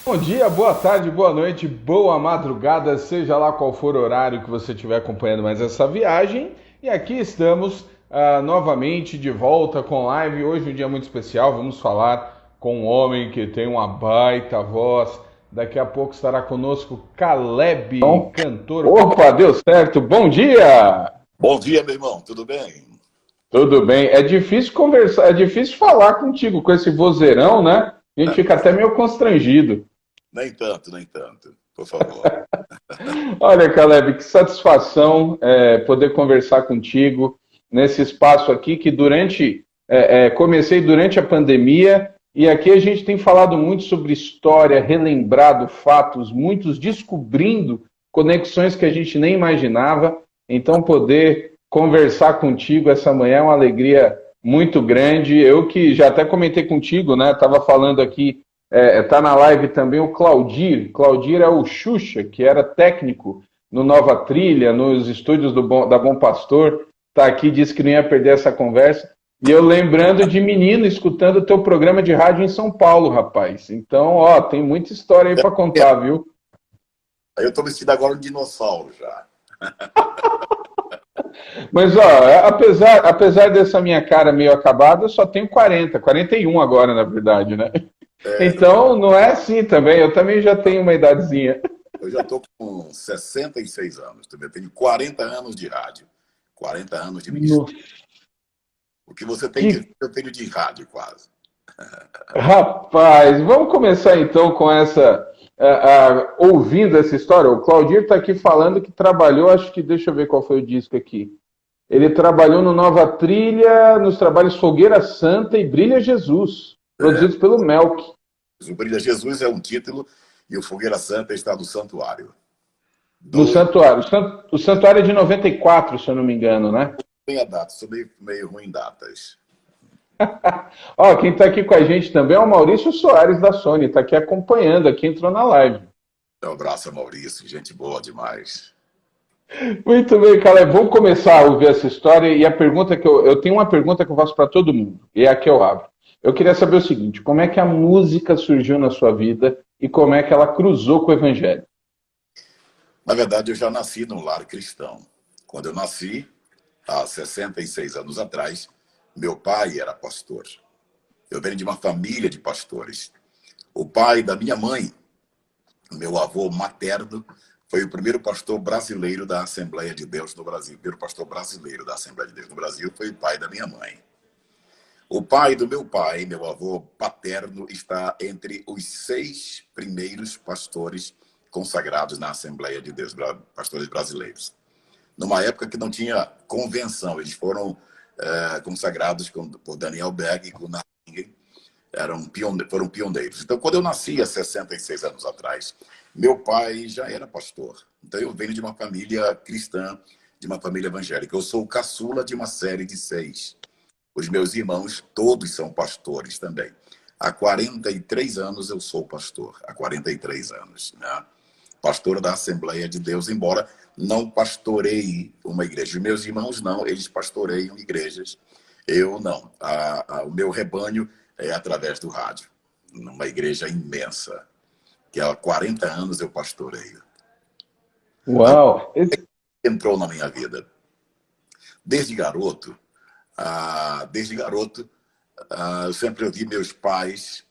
Bom dia, boa tarde, boa noite, boa madrugada, seja lá qual for o horário que você estiver acompanhando mais essa viagem. E aqui estamos novamente de volta com live. Hoje é um dia muito especial. Vamos falar com um homem que tem uma baita voz. Daqui a pouco estará conosco Caleb, Então, cantor. opa, deu certo. Bom dia! Bom dia, meu irmão. Tudo bem? Tudo bem? É difícil conversar, é difícil falar contigo com esse vozeirão, né? A gente fica até meio constrangido. Nem tanto, nem tanto. Por favor. Olha, Caleb, que satisfação poder conversar contigo nesse espaço aqui que comecei durante a pandemia e aqui a gente tem falado muito sobre história, relembrado fatos, muitos descobrindo conexões que a gente nem imaginava. Então, poder conversar contigo essa manhã é uma alegria muito grande. Eu que já até comentei contigo, né? Estava falando aqui. Tá na live também o Claudir. Claudir é o Xuxa, que era técnico no Nova Trilha, nos estúdios da Bom Pastor. Tá aqui, disse que não ia perder essa conversa. E eu lembrando de menino, escutando o teu programa de rádio em São Paulo, rapaz. Então, ó, tem muita história aí para contar, viu? Eu estou vestido agora um dinossauro já. Mas, ó, apesar dessa minha cara meio acabada, eu só tenho 41 agora, na verdade, né? Então, não é assim também. Eu também já tenho uma idadezinha. Eu já estou com 66 anos. Também tenho 40 anos de rádio. 40 anos de ministério. O que você tem de eu tenho de rádio quase. Rapaz, vamos começar então com ouvindo essa história. O Claudir está aqui falando que trabalhou, acho que, deixa eu ver qual foi o disco aqui. Ele trabalhou no Nova Trilha, nos trabalhos Fogueira Santa e Brilha Jesus, produzidos pelo Melk. O Brilha Jesus é um título e o Fogueira Santa está no Santuário. No Santuário. O Santuário é de 94, se eu não me engano, né? Tem a data, sou meio ruim em datas. Ó, quem está aqui com a gente também é o Maurício Soares da Sony, está aqui acompanhando, aqui entrou na live. Um abraço, Maurício, gente boa demais. Muito bem, Caleb, vamos começar a ouvir essa história e a pergunta que eu tenho uma pergunta que eu faço para todo mundo, e é a que eu abro. Eu queria saber o seguinte, como é que a música surgiu na sua vida e como é que ela cruzou com o evangelho? Na verdade, eu já nasci num lar cristão. Quando eu nasci, há 66 anos atrás, meu pai era pastor. Eu venho de uma família de pastores. O pai da minha mãe, meu avô materno, foi o primeiro pastor brasileiro da Assembleia de Deus no Brasil. O primeiro pastor brasileiro da Assembleia de Deus no Brasil foi o pai da minha mãe. O pai do meu pai, meu avô paterno, está entre os 6 primeiros pastores consagrados na Assembleia de Deus, pastores brasileiros. Numa época que não tinha convenção, eles foram consagrados por Daniel Berg e Gunnar Ringen, foram pioneiros. Então, quando eu nasci há 66 anos atrás, meu pai já era pastor. Então, eu venho de uma família cristã, de uma família evangélica. Eu sou o caçula de uma série de 6. Os meus irmãos, todos são pastores também. Há 43 anos eu sou pastor. Há 43 anos, né? Pastor da Assembleia de Deus, embora não pastoreie uma igreja. Os meus irmãos não, eles pastoreiam igrejas. Eu não. O meu rebanho é através do rádio. Numa igreja imensa, que há 40 anos eu pastoreio. Uau! Entrou na minha vida. Desde garoto, eu sempre ouvi meus pais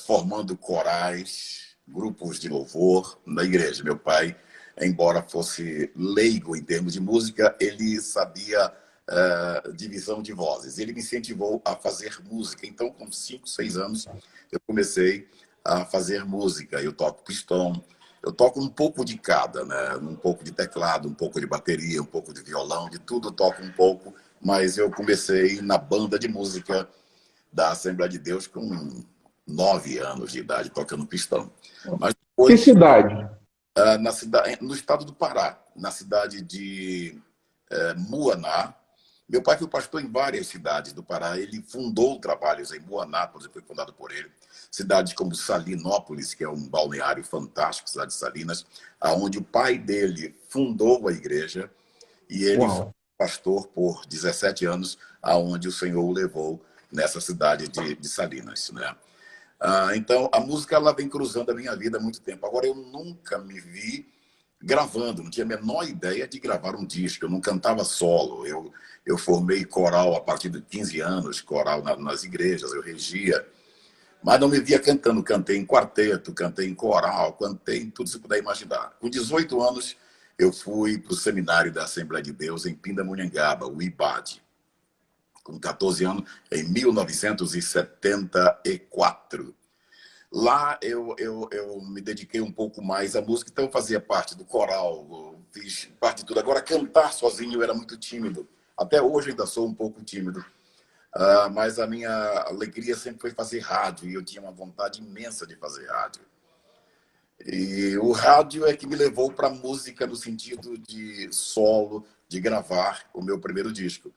formando corais, grupos de louvor na igreja. Meu pai, embora fosse leigo em termos de música, ele sabia divisão de vozes. Ele me incentivou a fazer música. Então, com 5, 6 anos, eu comecei a fazer música. Eu toco pistão, eu toco um pouco de cada, né? Um pouco de teclado, um pouco de bateria, um pouco de violão, de tudo eu toco um pouco. Mas eu comecei na banda de música da Assembleia de Deus com 9 anos de idade, tocando pistão. Mas Que depois, cidade? no estado do Pará, na cidade de Muaná. Meu pai foi pastor em várias cidades do Pará. Ele fundou trabalhos em Muaná, por exemplo, foi fundado por ele. Cidades como Salinópolis, que é um balneário fantástico, cidade de Salinas, aonde o pai dele fundou a igreja e ele foi pastor por 17 anos, aonde o Senhor o levou nessa cidade de Salinas, né? Então, a música ela vem cruzando a minha vida há muito tempo. Agora, eu nunca me vi gravando, não tinha a menor ideia de gravar um disco, eu não cantava solo, eu formei coral a partir de 15 anos, coral nas igrejas, eu regia, mas não me via cantando, cantei em quarteto, cantei em coral, cantei em tudo que você puder imaginar. Com 18 anos, eu fui para o seminário da Assembleia de Deus em Pindamonhangaba, o IBAD. Com 14 anos, em 1974. Lá eu me dediquei um pouco mais à música, então eu fazia parte do coral, fiz parte de tudo. Agora, cantar sozinho eu era muito tímido. Até hoje ainda sou um pouco tímido. Mas a minha alegria sempre foi fazer rádio, e eu tinha uma vontade imensa de fazer rádio. E o rádio é que me levou para a música no sentido de solo, de gravar o meu primeiro disco.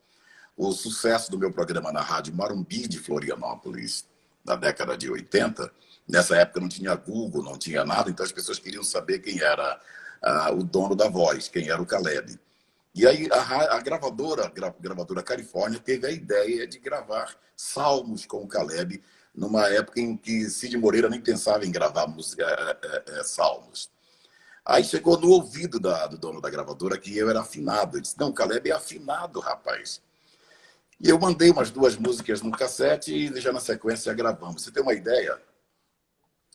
O sucesso do meu programa na Rádio Marumbi de Florianópolis, na década de 80, nessa época não tinha Google, não tinha nada, então as pessoas queriam saber quem era o dono da voz, quem era o Caleb. E aí a gravadora Califórnia teve a ideia de gravar salmos com o Caleb, numa época em que Cid Moreira nem pensava em gravar salmos. Aí chegou no ouvido do dono da gravadora que eu era afinado. Ele disse, não, o Caleb é afinado, rapaz. E eu mandei umas 2 músicas no cassete e já na sequência gravamos. Você tem uma ideia?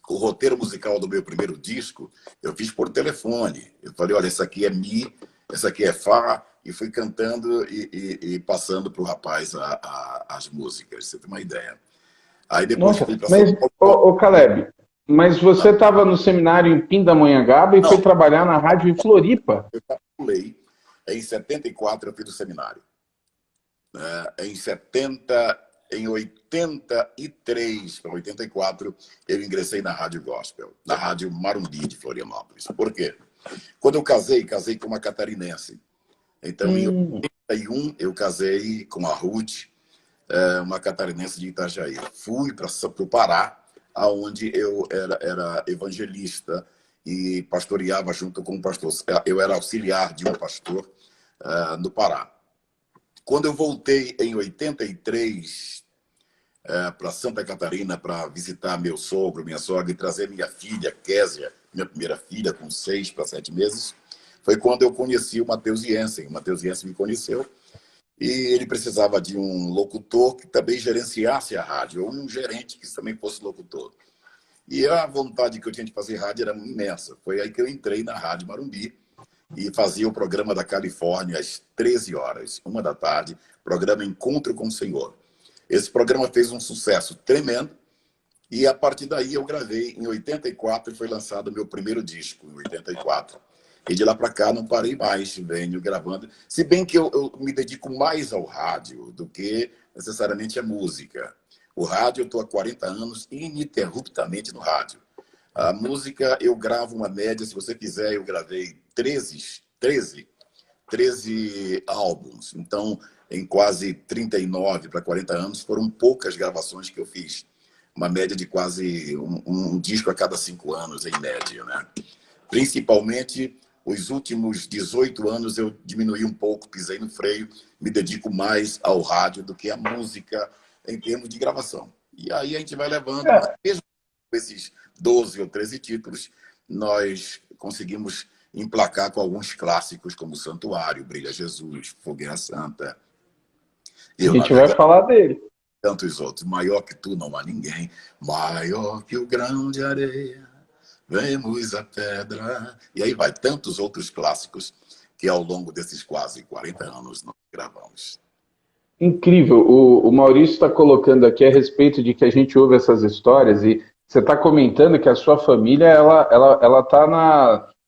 O roteiro musical do meu primeiro disco, eu fiz por telefone. Eu falei, olha, essa aqui é Mi, essa aqui é Fá, e fui cantando e passando para o rapaz as músicas. Você tem uma ideia? Aí depois Nossa, fui para mas, São Paulo. ô Caleb, mas você estava no seminário em Pindamonhangaba e foi trabalhar na rádio em Floripa? Eu calculei. Em 74 eu fiz o seminário. Em 83 para 84, eu ingressei na Rádio Gospel, na Rádio Marumbi de Florianópolis. Por quê? Quando eu casei com uma catarinense. Então, em 81, eu casei com a Ruth, uma catarinense de Itajaí. Fui para o Pará, onde eu era evangelista e pastoreava junto com um pastor. Eu era auxiliar de um pastor no Pará. Quando eu voltei em 83 para Santa Catarina para visitar meu sogro, minha sogra, e trazer minha filha, Késia, minha primeira filha, com 6 para 7 meses, foi quando eu conheci o Matheus Jensen. O Matheus Jensen me conheceu e ele precisava de um locutor que também gerenciasse a rádio, ou um gerente que também fosse locutor. E a vontade que eu tinha de fazer rádio era imensa. Foi aí que eu entrei na Rádio Marumbi e fazia o programa da Califórnia às 13 horas, 1 da tarde, programa Encontro com o Senhor. Esse programa fez um sucesso tremendo e a partir daí eu gravei em 84 e foi lançado o meu primeiro disco, em 84. E de lá para cá não parei mais, venho gravando. Se bem que eu me dedico mais ao rádio do que necessariamente à música. O rádio eu estou há 40 anos ininterruptamente no rádio. A música eu gravo uma média, se você quiser, eu gravei 13 álbuns. Então, em quase 39 para 40 anos, foram poucas gravações que eu fiz. Uma média de quase um disco a cada 5 anos, em média, né? Principalmente, os últimos 18 anos eu diminuí um pouco, pisei no freio, me dedico mais ao rádio do que à música em termos de gravação. E aí a gente vai levando, mesmo com esses 12 ou 13 títulos, nós conseguimos emplacar com alguns clássicos como Santuário, Brilha Jesus, Fogueira Santa. A gente vai falar dele. Tantos outros. Maior que tu não há ninguém, maior que o grão de areia, vemos a pedra. E aí vai, tantos outros clássicos que ao longo desses quase 40 anos nós gravamos. Incrível. O Maurício está colocando aqui a respeito de que a gente ouve essas histórias e você está comentando que a sua família ela está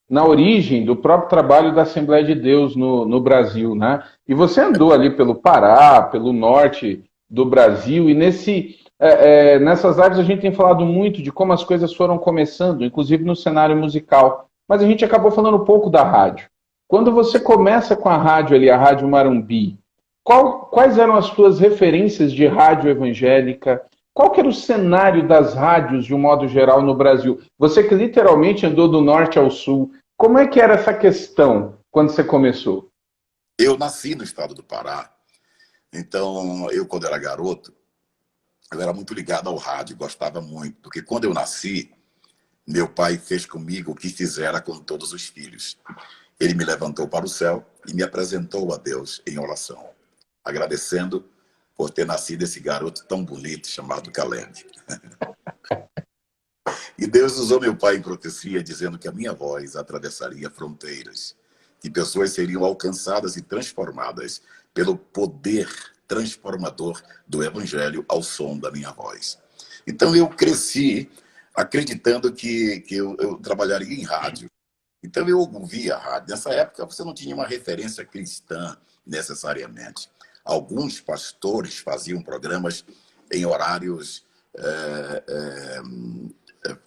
na origem do próprio trabalho da Assembleia de Deus no Brasil, né? E você andou ali pelo Pará, pelo norte do Brasil, e nessas áreas a gente tem falado muito de como as coisas foram começando, inclusive no cenário musical. Mas a gente acabou falando um pouco da rádio. Quando você começa com a rádio ali, a Rádio Marumbi, quais eram as suas referências de rádio evangélica? Qual que era o cenário das rádios, de um modo geral, no Brasil? Você que literalmente andou do norte ao sul, como é que era essa questão quando você começou? Eu nasci no estado do Pará. Então, eu, quando era garoto, eu era muito ligado ao rádio, gostava muito, porque quando eu nasci, meu pai fez comigo o que fizera com todos os filhos. Ele me levantou para o céu e me apresentou a Deus em oração, agradecendo por ter nascido esse garoto tão bonito chamado Caleb. E Deus usou meu pai em profecia, dizendo que a minha voz atravessaria fronteiras, que pessoas seriam alcançadas e transformadas pelo poder transformador do Evangelho ao som da minha voz. Então eu cresci acreditando que eu trabalharia em rádio. Então eu ouvia rádio. Nessa época você não tinha uma referência cristã necessariamente. Alguns pastores faziam programas em horários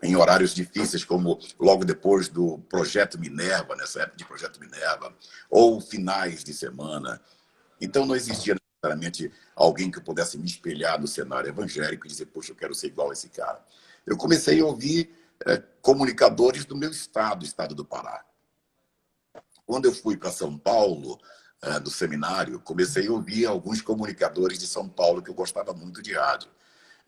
em horários difíceis, como logo depois do Projeto Minerva, nessa época de Projeto Minerva, ou finais de semana. Então não existia necessariamente alguém que pudesse me espelhar no cenário evangélico e dizer, poxa, eu quero ser igual a esse cara. Eu comecei a ouvir comunicadores do meu estado, o estado do Pará. Quando eu fui para São Paulo, do seminário, comecei a ouvir alguns comunicadores de São Paulo que eu gostava muito de rádio.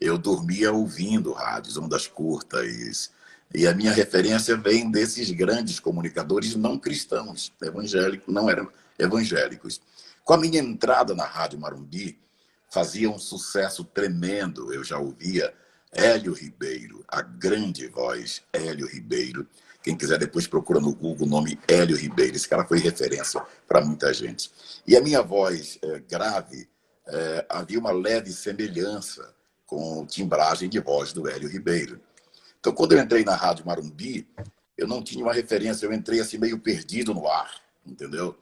Eu dormia ouvindo rádios, ondas curtas, e a minha referência vem desses grandes comunicadores não cristãos, evangélicos, não eram evangélicos. Com a minha entrada na Rádio Marumbi, fazia um sucesso tremendo. Eu já ouvia Hélio Ribeiro, a grande voz Hélio Ribeiro. Quem quiser depois procura no Google o nome Hélio Ribeiro. Esse cara foi referência para muita gente. E a minha voz grave, havia uma leve semelhança com timbragem de voz do Hélio Ribeiro. Então, quando eu entrei na Rádio Marumbi, eu não tinha uma referência, eu entrei assim meio perdido no ar, entendeu?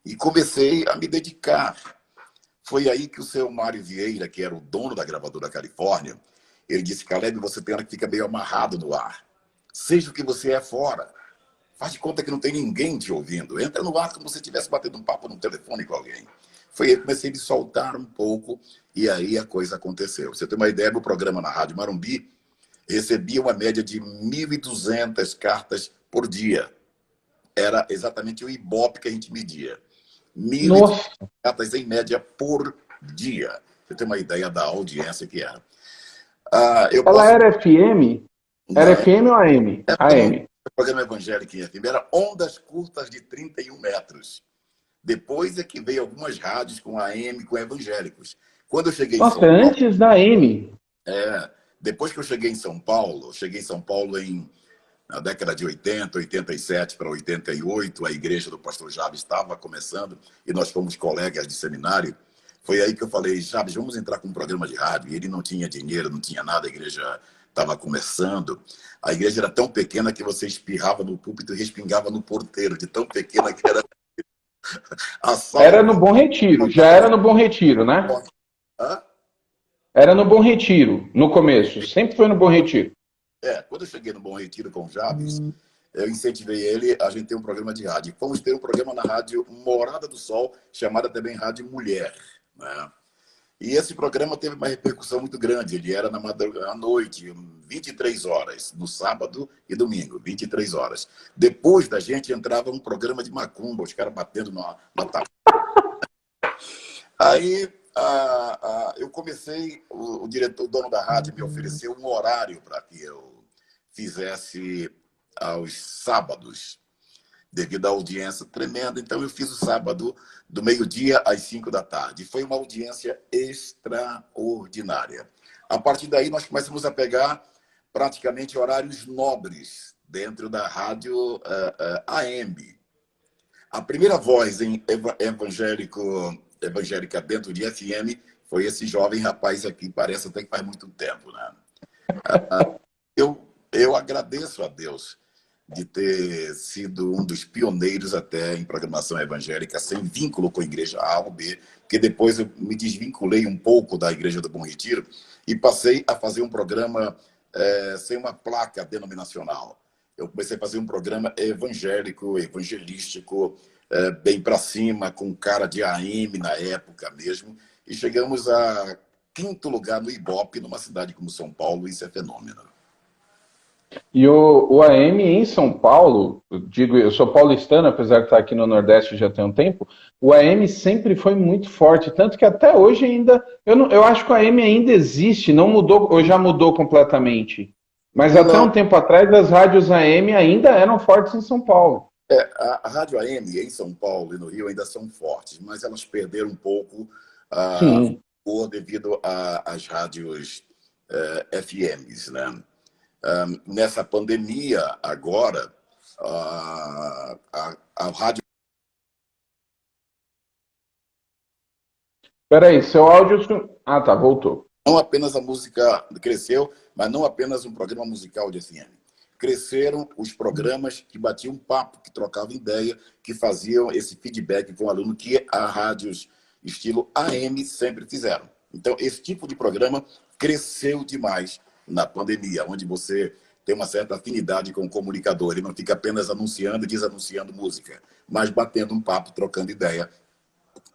E comecei a me dedicar. Foi aí que o seu Mário Vieira, que era o dono da gravadora Califórnia, ele disse, Caleb, você tem hora que fica meio amarrado no ar. Seja o que você é fora. Faz de conta que não tem ninguém te ouvindo. Entra no ar como se você estivesse batendo um papo no telefone com alguém. Foi aí que comecei a me soltar um pouco e aí a coisa aconteceu. Você tem uma ideia, do programa na Rádio Marumbi recebia uma média de 1.200 cartas por dia. Era exatamente o Ibope que a gente media. 1.200 cartas em média por dia. Você tem uma ideia da audiência que era. Ela era FM? Era FM ou AM? AM. O programa evangélico em FM era ondas curtas de 31 metros. Depois é que veio algumas rádios com AM, com evangélicos. Quando eu cheguei em São Paulo... antes da AM. Depois que eu cheguei em São Paulo na década de 80, 87 para 88, a igreja do pastor Jabes estava começando e nós fomos colegas de seminário. Foi aí que eu falei, Jabes, vamos entrar com um programa de rádio. E ele não tinha dinheiro, não tinha nada, a igreja estava começando. A igreja era tão pequena que você espirrava no púlpito e respingava no porteiro, de tão pequena que era. Era no Bom Retiro, já era no Bom Retiro, né? Era no Bom Retiro, no começo, sempre foi no Bom Retiro. Quando eu cheguei no Bom Retiro com o Jabes, eu incentivei ele, a gente tem um programa de rádio. Fomos ter um programa na rádio Morada do Sol, chamada também Rádio Mulher, né? E esse programa teve uma repercussão muito grande. Ele era à noite, 23 horas, no sábado e domingo, 23 horas. Depois da gente entrava um programa de macumba, os caras batendo na tapa. Aí eu comecei, o diretor, o dono da rádio, me ofereceu um horário para que eu fizesse aos sábados, devido à audiência tremenda. Então, eu fiz o sábado do meio-dia às 5 da tarde. Foi uma audiência extraordinária. A partir daí, nós começamos a pegar praticamente horários nobres dentro da rádio AM. A primeira voz em evangélica dentro de FM foi esse jovem rapaz aqui, parece até que faz muito tempo, né? Eu agradeço a Deus de ter sido um dos pioneiros até em programação evangélica, sem vínculo com a igreja A ou B, porque depois eu me desvinculei um pouco da Igreja do Bom Retiro e passei a fazer um programa sem uma placa denominacional. Eu comecei a fazer um programa evangélico, evangelístico, bem para cima, com cara de AM na época mesmo, e chegamos a 5º lugar no Ibope, numa cidade como São Paulo. Isso é fenômeno. E o AM em São Paulo, eu digo, eu sou paulistano, apesar de estar aqui no Nordeste já tem um tempo, o AM sempre foi muito forte, tanto que até hoje ainda, eu acho que o AM ainda existe, não mudou, ou já mudou completamente. Mas até um Não, tempo atrás, as rádios AM ainda eram fortes em São Paulo. a Rádio AM em São Paulo e no Rio ainda são fortes, mas elas perderam um pouco a Sim. cor devido às rádios FMs, né? Nessa pandemia agora, a rádio Peraí, seu áudio. Ah, tá, voltou. não apenas a música cresceu, mas não apenas um programa musical de FM. Cresceram os programas que batiam papo, que trocavam ideia, que faziam esse feedback com o aluno que as rádios estilo AM sempre fizeram. Então, esse tipo de programa cresceu demais na pandemia, onde você tem uma certa afinidade com o comunicador. Ele não fica apenas anunciando e desanunciando música, mas batendo um papo, trocando ideia,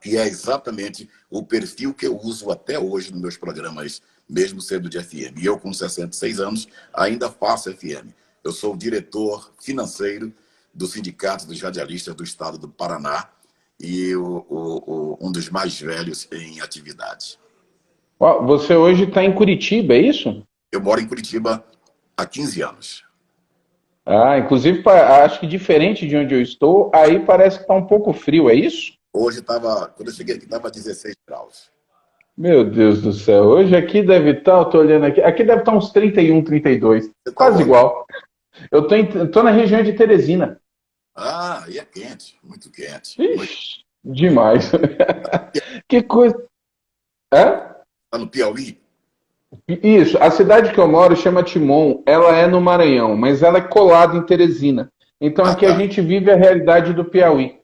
que é exatamente o perfil que eu uso até hoje nos meus programas, mesmo sendo de FM. E eu, com 66 anos, ainda faço FM. Eu sou o diretor financeiro do Sindicato dos Radialistas do Estado do Paraná e um dos mais velhos em atividade. Ó, você hoje está em Curitiba, é isso? Eu moro em Curitiba há 15 anos. Ah, inclusive, acho que diferente de onde eu estou, aí parece que está um pouco frio, é isso? Hoje estava, quando eu cheguei aqui, estava 16 graus. Meu Deus do céu, hoje aqui deve estar, eu tô olhando aqui deve estar uns 31, 32, Você está quase onde? igual. Eu tô na região de Teresina. Ah, e é quente, muito quente. Ixi, demais. Que coisa. É? Está no Piauí? Isso, a cidade que eu moro chama Timon, ela é no Maranhão, mas ela é colada em Teresina. Então Ah, aqui a tá. gente vive a realidade do Piauí.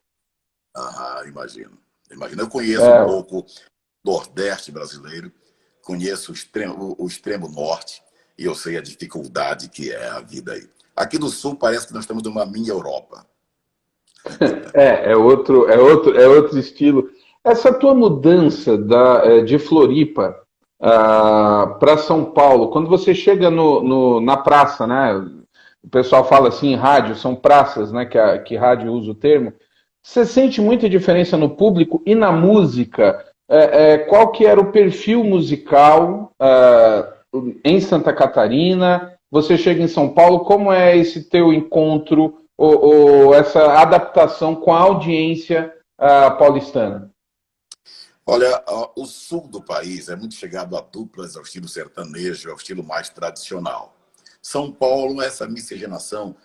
Ah, imagino. Imagino. Eu conheço um É, pouco do Nordeste brasileiro, conheço o extremo Norte e eu sei a dificuldade que é a vida aí. Aqui do Sul parece que nós estamos numa mini Europa. é outro estilo. Essa tua mudança de Floripa para São Paulo, quando você chega na praça, né? O pessoal fala assim, em rádio, são praças, né? Que rádio usa o termo. Você sente muita diferença no público e na música? Qual que era o perfil musical em Santa Catarina? Você chega em São Paulo, como é esse teu encontro ou essa adaptação com a audiência paulistana? Olha, o sul do país é muito chegado a duplas, ao estilo sertanejo, ao estilo mais tradicional. São Paulo, essa miscigenação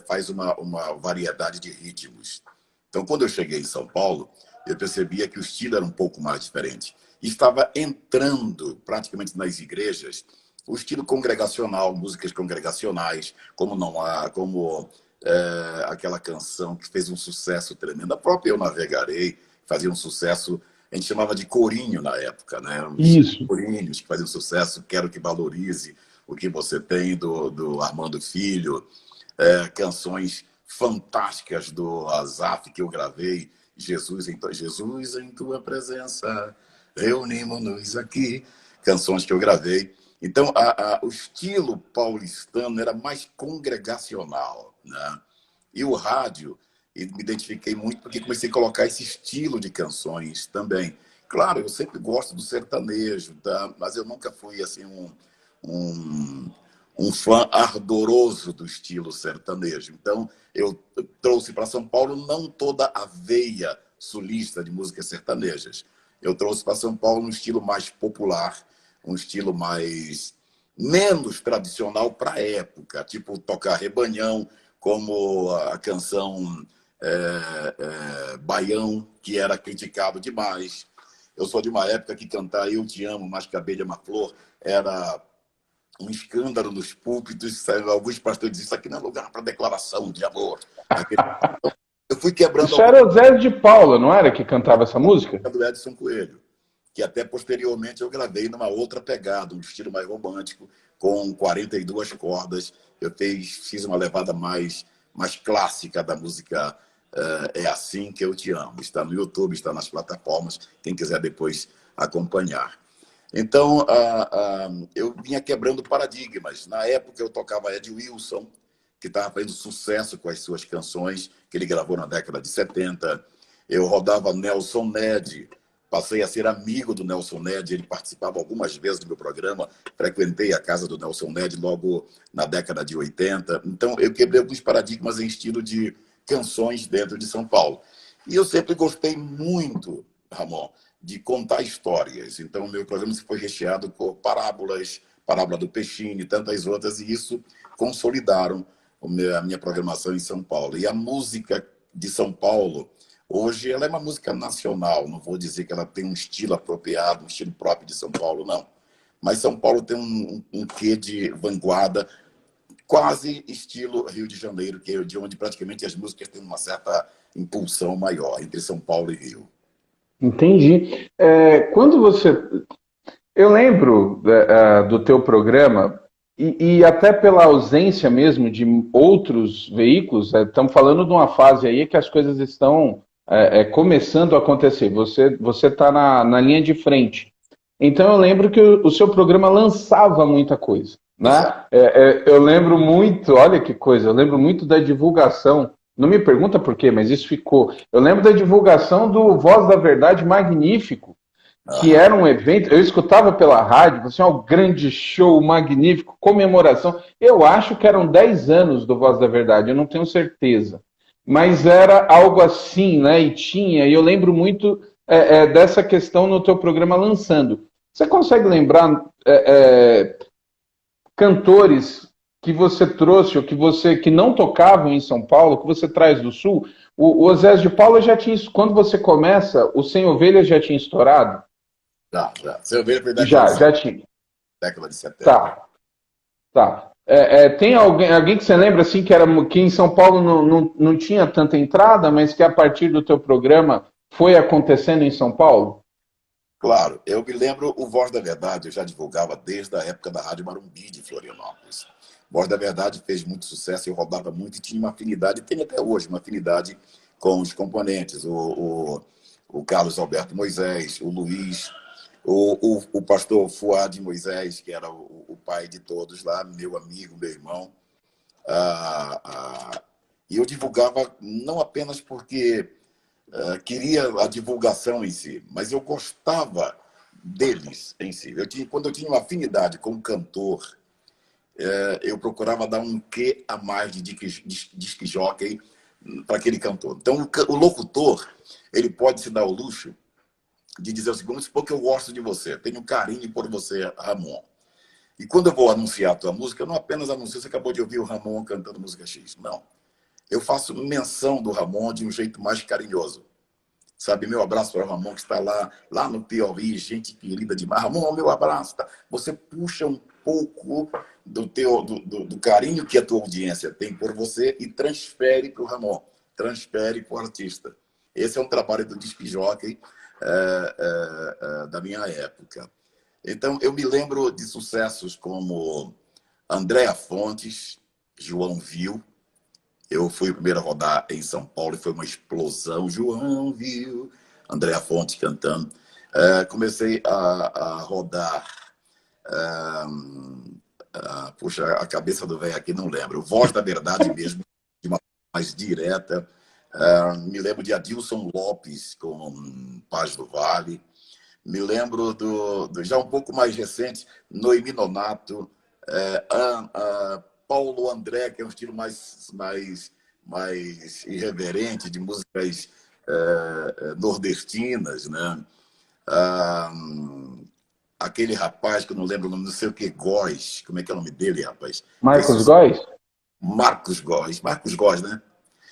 faz uma variedade de ritmos. Então, quando eu cheguei em São Paulo, eu percebia que o estilo era um pouco mais diferente. Estava entrando praticamente nas igrejas o estilo congregacional, músicas congregacionais, como não há, como aquela canção que fez um sucesso tremendo. A própria Eu Navegarei fazia um sucesso, a gente chamava de corinho na época, né? Os Isso. corinhos que faziam sucesso, Quero que Valorize o que você tem, do Armando Filho, canções fantásticas do Azaf que eu gravei, Jesus em tua presença, reunimos-nos aqui, canções que eu gravei. Então, o estilo paulistano era mais congregacional, né? E o rádio, e me identifiquei muito porque comecei a colocar esse estilo de canções também. Claro, eu sempre gosto do sertanejo, tá? Mas eu nunca fui assim um, um fã ardoroso do estilo sertanejo. Então, eu trouxe para São Paulo não toda a veia sulista de músicas sertanejas. Eu trouxe para São Paulo um estilo mais popular, um estilo mais menos tradicional para a época, tipo tocar rebanhão, como a canção Baião, que era criticado demais. Eu sou de uma época que cantar Eu Te Amo, Mas que Abelha é uma Flor era um escândalo nos púlpitos. Alguns pastores diziam: Isso aqui não é lugar para declaração de amor. Eu fui quebrando Isso algumas era o Zé de Paula, não era que cantava essa música? do Edson Coelho, que até posteriormente eu gravei numa outra pegada, um estilo mais romântico, com 42 cordas. Eu fiz uma levada mais clássica da música É Assim Que Eu Te Amo. Está no YouTube, está nas plataformas, quem quiser depois acompanhar. Então, eu vinha quebrando paradigmas. Na época, eu tocava Ed Wilson, que estava fazendo sucesso com as suas canções, que ele gravou na década de 70. Eu rodava Nelson Ned, passei a ser amigo do Nelson Ned, ele participava algumas vezes do meu programa, frequentei a casa do Nelson Ned logo na década de 80. Então, eu quebrei alguns paradigmas em estilo de canções dentro de São Paulo. E eu sempre gostei muito, Ramon, de contar histórias. Então, o meu programa foi recheado por parábolas, parábola do Peixinho e tantas outras, e isso consolidaram a minha programação em São Paulo. E a música de São Paulo, hoje, ela é uma música nacional. Não vou dizer que ela tem um estilo apropriado, um estilo próprio de São Paulo, não. Mas São Paulo tem um quê de vanguarda, quase estilo Rio de Janeiro, que é de onde praticamente as músicas têm uma certa impulsão maior, entre São Paulo e Rio. Entendi. Quando você... Eu lembro do teu programa, e até pela ausência mesmo de outros veículos, estamos falando de uma fase aí que as coisas estão começando a acontecer. Você está na linha de frente. Então eu lembro que o seu programa lançava muita coisa, né? Eu lembro muito, olha que coisa, eu lembro muito da divulgação. Não me pergunta por quê, mas isso ficou. Eu lembro da divulgação do Voz da Verdade Magnífico, que era um evento, eu escutava pela rádio, assim, um grande show, magnífico, comemoração. Eu acho que eram 10 anos do Voz da Verdade, eu não tenho certeza. Mas era algo assim, né? E eu lembro muito dessa questão no teu programa lançando. Você consegue lembrar cantores que você trouxe, ou que não tocavam em São Paulo, que você traz do Sul? O Osés de Paula já tinha, quando você começa, o Sem Ovelhas já tinha estourado? Já. Sem Ovelhas foi Já tinha. década de 70. Tá. Tem alguém que você lembra assim que em São Paulo não tinha tanta entrada, mas que a partir do teu programa foi acontecendo em São Paulo? Claro, eu me lembro o Voz da Verdade, eu já divulgava desde a época da Rádio Marumbi de Florianópolis. Voz da Verdade fez muito sucesso, eu rodava muito e tinha uma afinidade, tem até hoje uma afinidade com os componentes, o Carlos Alberto Moisés, o Luiz, o pastor Fuad Moisés, que era o pai de todos lá, meu amigo, meu irmão. E eu divulgava não apenas porque queria a divulgação em si, mas eu gostava deles em si. Quando eu tinha uma afinidade com um cantor, eu procurava dar um quê a mais de disc jockey para aquele cantor. Então, o locutor, ele pode se dar o luxo de dizer o seguinte: porque eu gosto de você, tenho carinho por você, Ramon. E quando eu vou anunciar a tua música, eu não apenas anuncio, você acabou de ouvir o Ramon cantando música X. Não. Eu faço menção do Ramon de um jeito mais carinhoso. Sabe, meu abraço para o Ramon, que está lá no Piauí, gente querida demais. Ramon, meu abraço. Tá? Você puxa um pouco do carinho que a tua audiência tem por você e transfere para o Ramon, transfere para o artista. Esse é um trabalho do disc jockey da minha época. Então, eu me lembro de sucessos como Andréa Fontes, João Viu. Eu fui o primeiro a rodar em São Paulo e foi uma explosão. João Viu, Andréa Fontes cantando. Comecei a rodar. Puxa, a cabeça do velho aqui não lembro. Voz da Verdade mesmo, de uma mais direta. Me lembro de Adilson Lopes com Paz do Vale. Me lembro já um pouco mais recente, Noemi Nonato, Paulo André, que é um estilo mais irreverente, de músicas nordestinas, né? Aquele rapaz que eu não lembro o nome, não sei o que, Góes. Como é que é o nome dele, rapaz? Marcos Góes? Marcos Góes, né?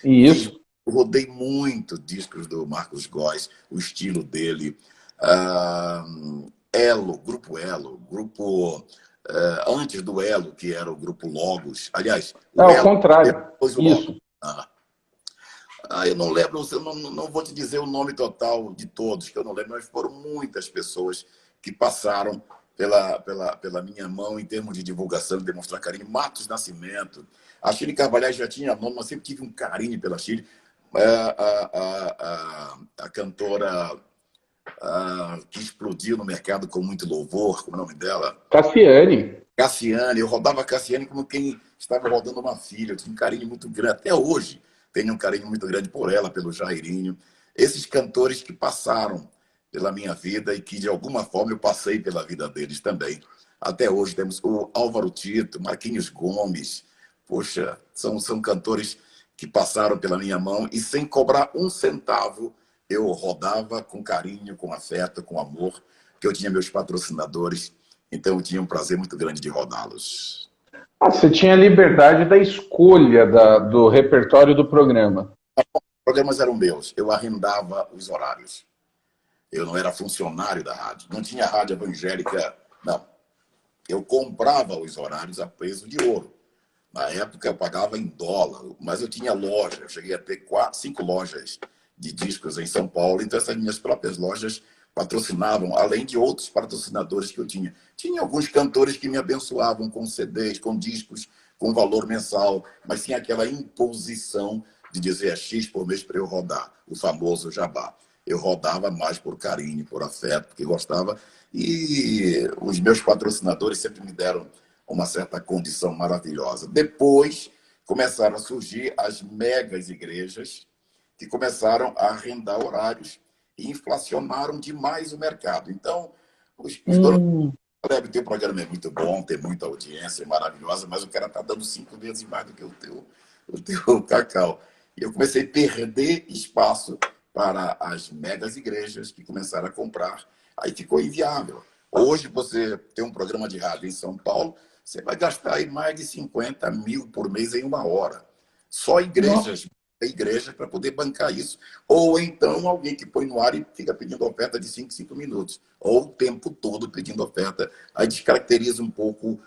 Isso. Eu rodei muito discos do Marcos Góes, o estilo dele. Grupo antes do Elo, que era o grupo Logos. Aliás, o Elo, contrário. Depois o Isso. Eu não lembro, eu não vou te dizer o nome total de todos, que eu não lembro, mas foram muitas pessoas que passaram pela minha mão em termos de divulgação, de demonstrar carinho. Matos Nascimento. A Chile Carvalhais já tinha nome, mas sempre tive um carinho pela Chile. A cantora que explodiu no mercado com muito louvor, como é o nome dela? Cassiane. Cassiane. Eu rodava Cassiane como quem estava rodando uma filha. Eu tinha um carinho muito grande. Até hoje tenho um carinho muito grande por ela, pelo Jairinho. Esses cantores que passaram pela minha vida e que, de alguma forma, eu passei pela vida deles também. Até hoje temos o Álvaro Tito, Marquinhos Gomes. Poxa, são cantores que passaram pela minha mão e sem cobrar um centavo, eu rodava com carinho, com afeto, com amor, que eu tinha meus patrocinadores, então eu tinha um prazer muito grande de rodá-los. Você tinha liberdade da escolha do repertório do programa. Os programas eram meus, eu arrendava os horários. Eu não era funcionário da rádio, não tinha rádio evangélica, não. Eu comprava os horários a peso de ouro. Na época eu pagava em dólar, mas eu tinha loja, eu cheguei a ter 5 lojas de discos em São Paulo, então essas minhas próprias lojas patrocinavam, além de outros patrocinadores que eu tinha. Tinha alguns cantores que me abençoavam com CDs, com discos, com valor mensal, mas tinha aquela imposição de dizer X por mês para eu rodar, o famoso jabá. Eu rodava mais por carinho, por afeto, porque gostava, e os meus patrocinadores sempre me deram uma certa condição maravilhosa. Depois começaram a surgir as megas igrejas, que começaram a arrendar horários e inflacionaram demais o mercado. Então, os donos devem ter um programa é muito bom, tem muita audiência, é maravilhosa, mas o cara está dando 5 vezes mais do que o teu cacau. E eu comecei a perder espaço para as megas igrejas que começaram a comprar. Aí ficou inviável. Hoje, você tem um programa de rádio em São Paulo, você vai gastar aí mais de 50 mil por mês em 1 hora. Só igrejas para poder bancar isso. Ou então alguém que põe no ar e fica pedindo oferta de 5 minutos. Ou o tempo todo pedindo oferta. Aí descaracteriza um pouco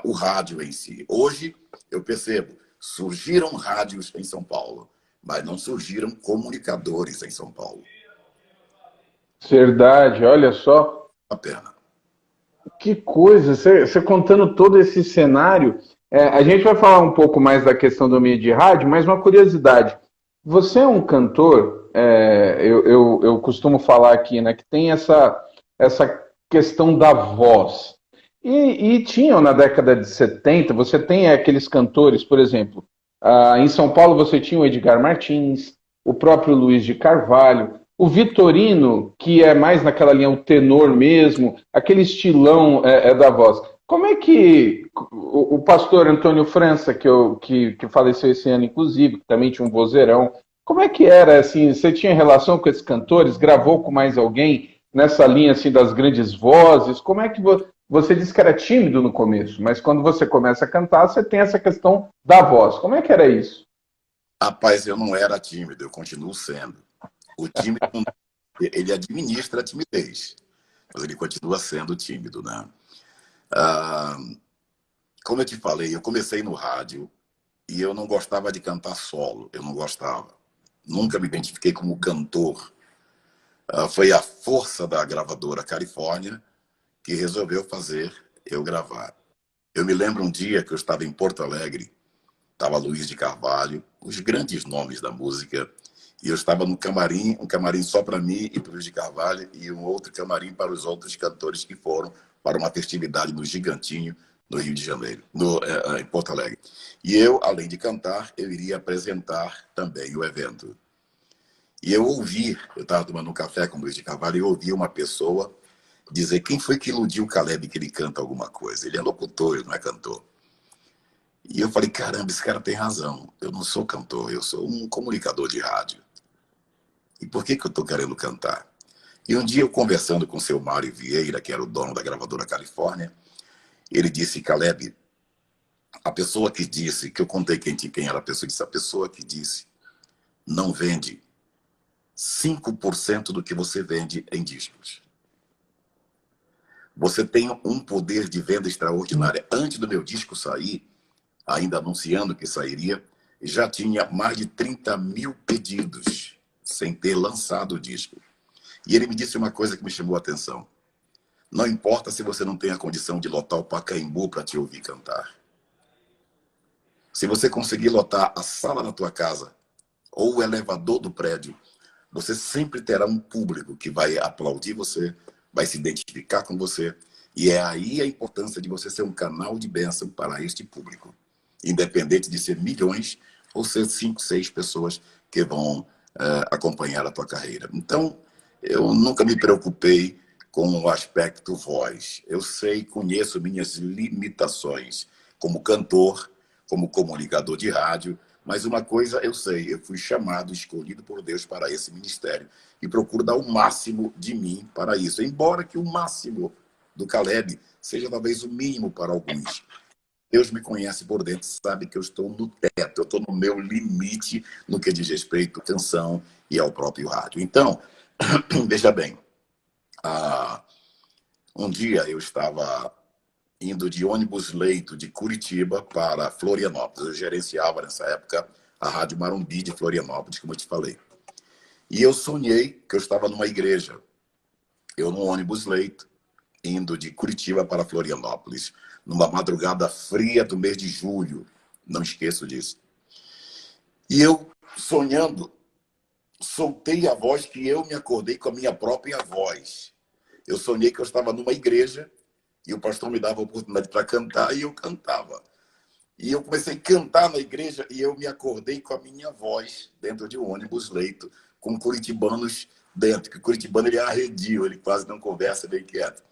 o rádio em si. Hoje, eu percebo, surgiram rádios em São Paulo, mas não surgiram comunicadores em São Paulo. Verdade, olha só. A pena. Que coisa, você contando todo esse cenário. A gente vai falar um pouco mais da questão do meio de rádio, mas uma curiosidade. Você é um cantor, eu costumo falar aqui, né, que tem essa questão da voz. E tinham na década de 70, você tem aqueles cantores, por exemplo, em São Paulo você tinha o Edgar Martins, o próprio Luiz de Carvalho, o Vitorino, que é mais naquela linha, o tenor mesmo, aquele estilão da voz. Como é que o pastor Antônio França, que faleceu esse ano, inclusive, que também tinha um vozeirão, como é que era, assim, você tinha relação com esses cantores, gravou com mais alguém nessa linha, assim, das grandes vozes? Como é que você disse que era tímido no começo, mas quando você começa a cantar, você tem essa questão da voz. Como é que era isso? Rapaz, eu não era tímido, eu continuo sendo. O tímido, ele administra a timidez, mas ele continua sendo tímido, né? Como eu te falei, eu comecei no rádio e eu não gostava de cantar solo, eu não gostava. Nunca me identifiquei como cantor. Foi a força da gravadora Califórnia que resolveu fazer eu gravar. Eu me lembro um dia que eu estava em Porto Alegre, estava Luiz de Carvalho, os grandes nomes da música, e eu estava no camarim, um camarim só para mim e para o Luiz de Carvalho, e um outro camarim para os outros cantores que foram para uma festividade no Gigantinho, no Rio de Janeiro, em Porto Alegre. E eu, além de cantar, eu iria apresentar também o evento. E eu estava tomando um café com o Luiz de Carvalho, e eu ouvi uma pessoa dizer quem foi que iludiu o Caleb que ele canta alguma coisa. Ele é locutor, ele não é cantor. E eu falei, caramba, esse cara tem razão. Eu não sou cantor, eu sou um comunicador de rádio. E por que eu estou querendo cantar? E um dia eu conversando com o seu Mário Vieira, que era o dono da gravadora Califórnia, ele disse, Caleb, a pessoa que disse, que eu contei quem era a pessoa, disse, a pessoa que disse, não vende 5% do que você vende em discos. Você tem um poder de venda extraordinário. Antes do meu disco sair, ainda anunciando que sairia, já tinha mais de 30 mil pedidos, sem ter lançado o disco. E ele me disse uma coisa que me chamou a atenção. Não importa se você não tem a condição de lotar o Pacaembu para te ouvir cantar. Se você conseguir lotar a sala da tua casa ou o elevador do prédio você sempre terá um público que vai aplaudir você, vai se identificar com você. E é aí a importância de você ser um canal de bênção para este público. Independente de ser milhões ou ser 5, 6 pessoas que vão acompanhar a tua carreira. Então, eu nunca me preocupei com o aspecto voz. Eu sei, conheço minhas limitações como cantor, como comunicador de rádio, mas uma coisa eu sei, eu fui chamado, escolhido por Deus para esse ministério e procuro dar o máximo de mim para isso, embora que o máximo do Caleb seja talvez o mínimo para alguns. Deus me conhece por dentro, sabe que eu estou no teto, eu estou no meu limite no que diz respeito à canção e ao próprio rádio. Então, veja bem, um dia eu estava indo de ônibus leito de Curitiba para Florianópolis. Eu gerenciava nessa época a Rádio Marumbi de Florianópolis, como eu te falei. E eu sonhei que eu estava numa igreja, eu no ônibus leito, indo de Curitiba para Florianópolis, numa madrugada fria do mês de julho. Não esqueço disso. E eu, sonhando, soltei a voz que eu me acordei com a minha própria voz. Eu sonhei que eu estava numa igreja e o pastor me dava a oportunidade para cantar e eu cantava. E eu comecei a cantar na igreja e eu me acordei com a minha voz dentro de um ônibus leito, com curitibanos dentro, que o curitibano ele é arredio, ele quase não conversa, bem quieto.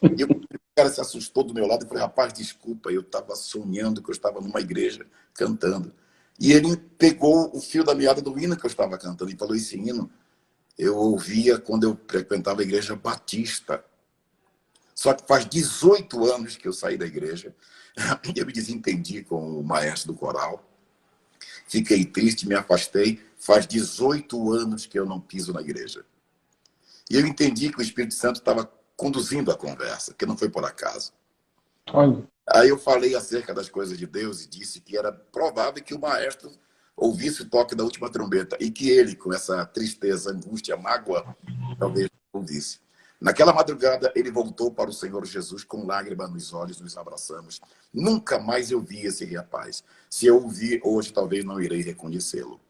E o cara se assustou do meu lado e falou, rapaz, desculpa, eu estava sonhando que eu estava numa igreja cantando. E ele pegou o fio da meada do hino que eu estava cantando e falou, esse hino eu ouvia quando eu frequentava a igreja batista. Só que faz 18 anos que eu saí da igreja, eu me desentendi com o maestro do coral, fiquei triste, me afastei, faz 18 anos que eu não piso na igreja. E eu entendi que o Espírito Santo estava conduzindo a conversa, que não foi por acaso. Olha. Aí eu falei acerca das coisas de Deus e disse que era provável que o maestro ouvisse o toque da última trombeta e que ele, com essa tristeza, angústia, mágoa, talvez ouvisse. Naquela madrugada, ele voltou para o Senhor Jesus com lágrimas nos olhos, nos abraçamos. Nunca mais eu vi esse rapaz. Se eu o vi hoje, talvez não irei reconhecê-lo.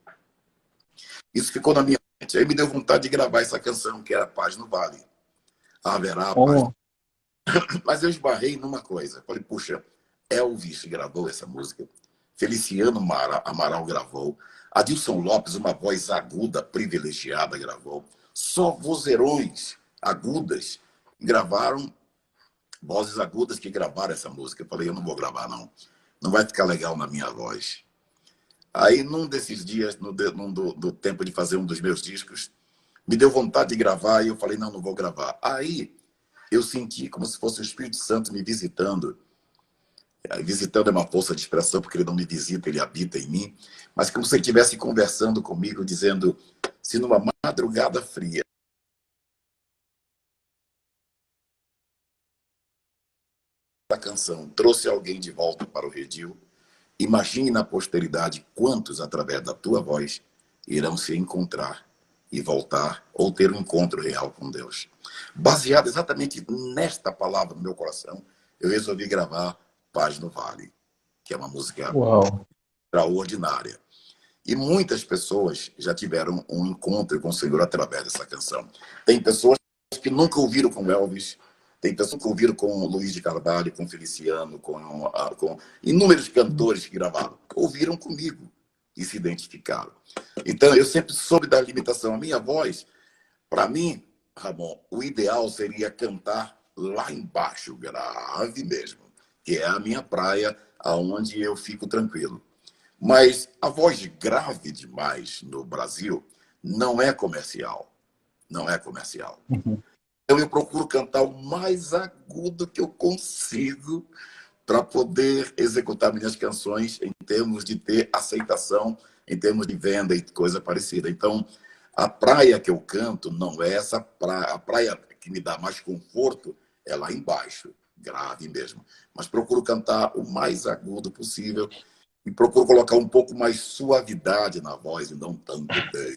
Isso ficou na minha mente. Aí me deu vontade de gravar essa canção, que era Paz no Vale. Haverá paz. Mas eu esbarrei numa coisa. Falei, puxa, Elvis gravou essa música. Feliciano Amaral gravou. Adilson Lopes, uma voz aguda, privilegiada, gravou. Só vozeirões agudas gravaram, vozes agudas que gravaram essa música. Eu falei, eu não vou gravar, não. Não vai ficar legal na minha voz. Aí, num desses dias, do tempo de fazer um dos meus discos, me deu vontade de gravar e eu falei, não vou gravar. Aí, eu senti como se fosse o Espírito Santo me visitando. Visitando é uma força de expressão, porque ele não me visita, ele habita em mim. Mas como se ele estivesse conversando comigo, dizendo, se numa madrugada fria, a canção trouxe alguém de volta para o redil, imagine na posteridade quantos, através da tua voz, irão se encontrar e voltar ou ter um encontro real com Deus. Baseado exatamente nesta palavra no meu coração, eu resolvi gravar Paz no Vale, que é uma música extraordinária. E muitas pessoas já tiveram um encontro com o Senhor através dessa canção. Tem pessoas que nunca ouviram com Elvis, tem pessoas que ouviram com Luiz de Carvalho, com Feliciano, com inúmeros cantores que gravaram. Ouviram comigo e se identificaram. Então, eu sempre soube da limitação. A minha voz, para mim, Ramon, o ideal seria cantar lá embaixo, grave mesmo, que é a minha praia, aonde eu fico tranquilo. Mas a voz grave demais no Brasil não é comercial. Não é comercial. Então, eu procuro cantar o mais agudo que eu consigo para poder executar minhas canções em termos de ter aceitação, em termos de venda e coisa parecida. Então, a praia que eu canto não é essa praia. A praia que me dá mais conforto é lá embaixo, grave mesmo. Mas procuro cantar o mais agudo possível e procuro colocar um pouco mais suavidade na voz e não tanto bem.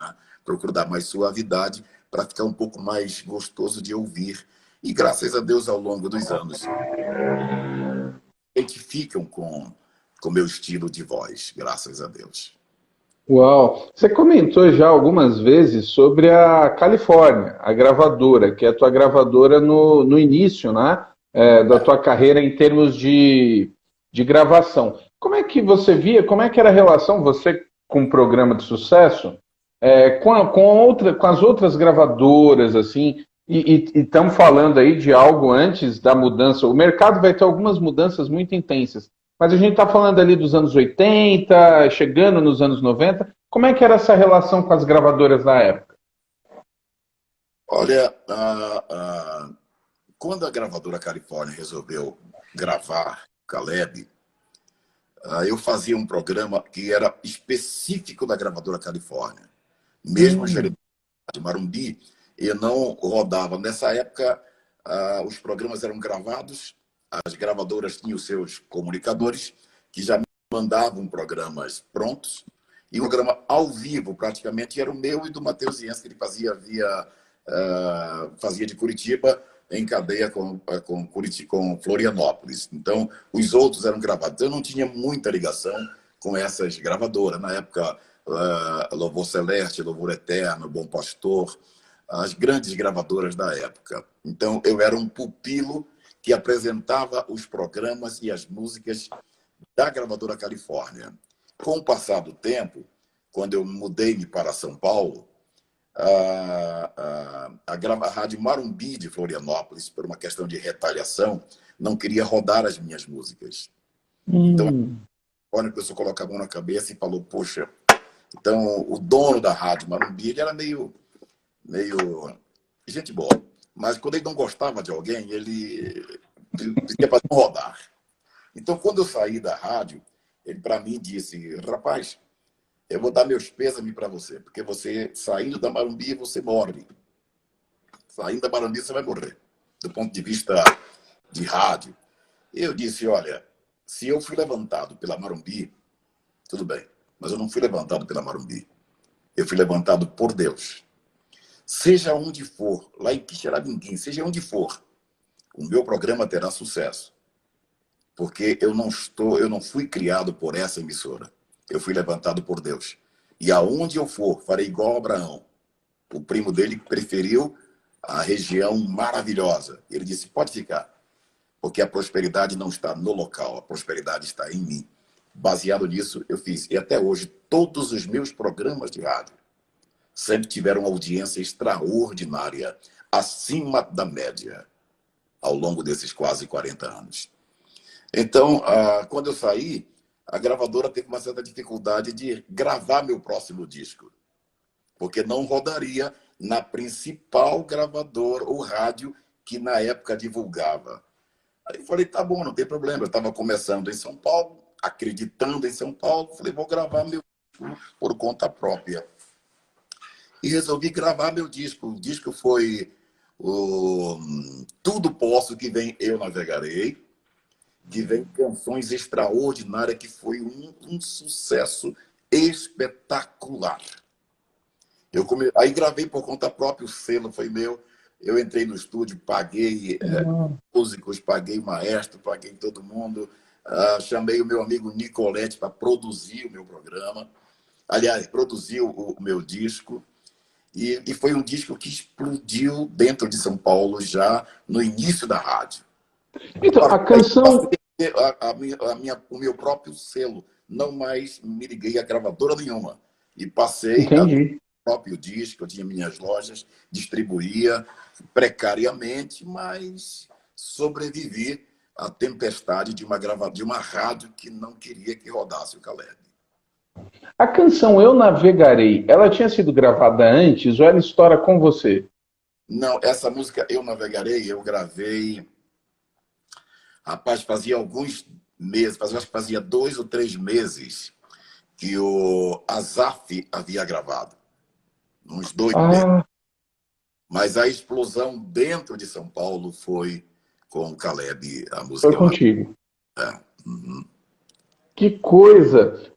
Né? Procuro dar mais suavidade para ficar um pouco mais gostoso de ouvir. E graças a Deus, ao longo dos anos, identificam com o meu estilo de voz, graças a Deus. Uau! Você comentou já algumas vezes sobre a Califórnia, a gravadora, que é a tua gravadora no início, né, da tua carreira em termos de gravação. Como é que você via, como é que era a relação, você com um programa de sucesso, com as outras gravadoras, assim, e estamos falando aí de algo antes da mudança. O mercado vai ter algumas mudanças muito intensas. Mas a gente está falando ali dos anos 80, chegando nos anos 90. Como é que era essa relação com as gravadoras da época? Olha, quando a gravadora Califórnia resolveu gravar Caleb, eu fazia um programa que era específico da gravadora Califórnia. Mesmo gerente de Marumbi, eu não rodava. Nessa época, os programas eram gravados, as gravadoras tinham seus comunicadores, que já me mandavam programas prontos, e o programa ao vivo, praticamente, era o meu e do Matheus Iens, que ele fazia de Curitiba em cadeia com Florianópolis. Então, os outros eram gravados. Eu não tinha muita ligação com essas gravadoras. Na época, Louvor Celeste, Louvor Eterno, Bom Pastor, as grandes gravadoras da época. Então, eu era um pupilo que apresentava os programas e as músicas da gravadora Califórnia. Com o passar do tempo, quando eu mudei-me para São Paulo, a Rádio Marumbi de Florianópolis, por uma questão de retaliação, não queria rodar as minhas músicas. Então, a pessoa colocou a mão na cabeça e falou, poxa, então o dono da Rádio Marumbi, ele era meio gente boa, mas quando ele não gostava de alguém, ele dizia para não rodar. Então, quando eu saí da rádio, ele para mim disse, rapaz, eu vou dar meus pêsames para você, porque você, saindo da Marumbi, você morre. Saindo da Marumbi, você vai morrer, do ponto de vista de rádio. E eu disse, olha, se eu fui levantado pela Marumbi, tudo bem, mas eu não fui levantado pela Marumbi. Eu fui levantado por Deus. Seja onde for, lá em Quixeramobim, seja onde for, o meu programa terá sucesso. Porque eu não fui criado por essa emissora. Eu fui levantado por Deus. E aonde eu for, farei igual a Abraão. O primo dele preferiu a região maravilhosa. Ele disse, pode ficar, porque a prosperidade não está no local, a prosperidade está em mim. Baseado nisso, eu fiz. E até hoje, todos os meus programas de rádio sempre tiveram uma audiência extraordinária, acima da média, ao longo desses quase 40 anos. Então, quando eu saí, a gravadora teve uma certa dificuldade de gravar meu próximo disco, porque não rodaria na principal gravadora ou rádio que na época divulgava. Aí eu falei, tá bom, não tem problema. Eu estava começando em São Paulo, acreditando em São Paulo, falei, vou gravar meu disco por conta própria. E resolvi gravar meu disco. O disco foi o Tudo Posso, que vem Eu Navegarei, que vem Canções Extraordinárias, que foi um sucesso espetacular. Aí gravei por conta própria, o selo foi meu. Eu entrei no estúdio, paguei músicos, paguei maestro, paguei todo mundo. Chamei o meu amigo Nicolete para produzir o meu programa. Aliás, produziu o meu disco. E foi um disco que explodiu dentro de São Paulo já no início da rádio. Então, a canção... O meu próprio selo. Não mais me liguei a gravadora nenhuma. E passei Entendi. o próprio disco, eu tinha minhas lojas, distribuía precariamente, mas sobrevivi à tempestade de uma rádio que não queria que rodasse o Caleb. A canção Eu Navegarei, ela tinha sido gravada antes ou ela estoura com você? Não, essa música Eu Navegarei, eu gravei... Rapaz, fazia alguns meses, acho que fazia 2 ou 3 meses que o Azaf havia gravado. Uns 2 meses. Mas a explosão dentro de São Paulo foi com o Caleb, a música. Foi contigo. Uhum. Que coisa!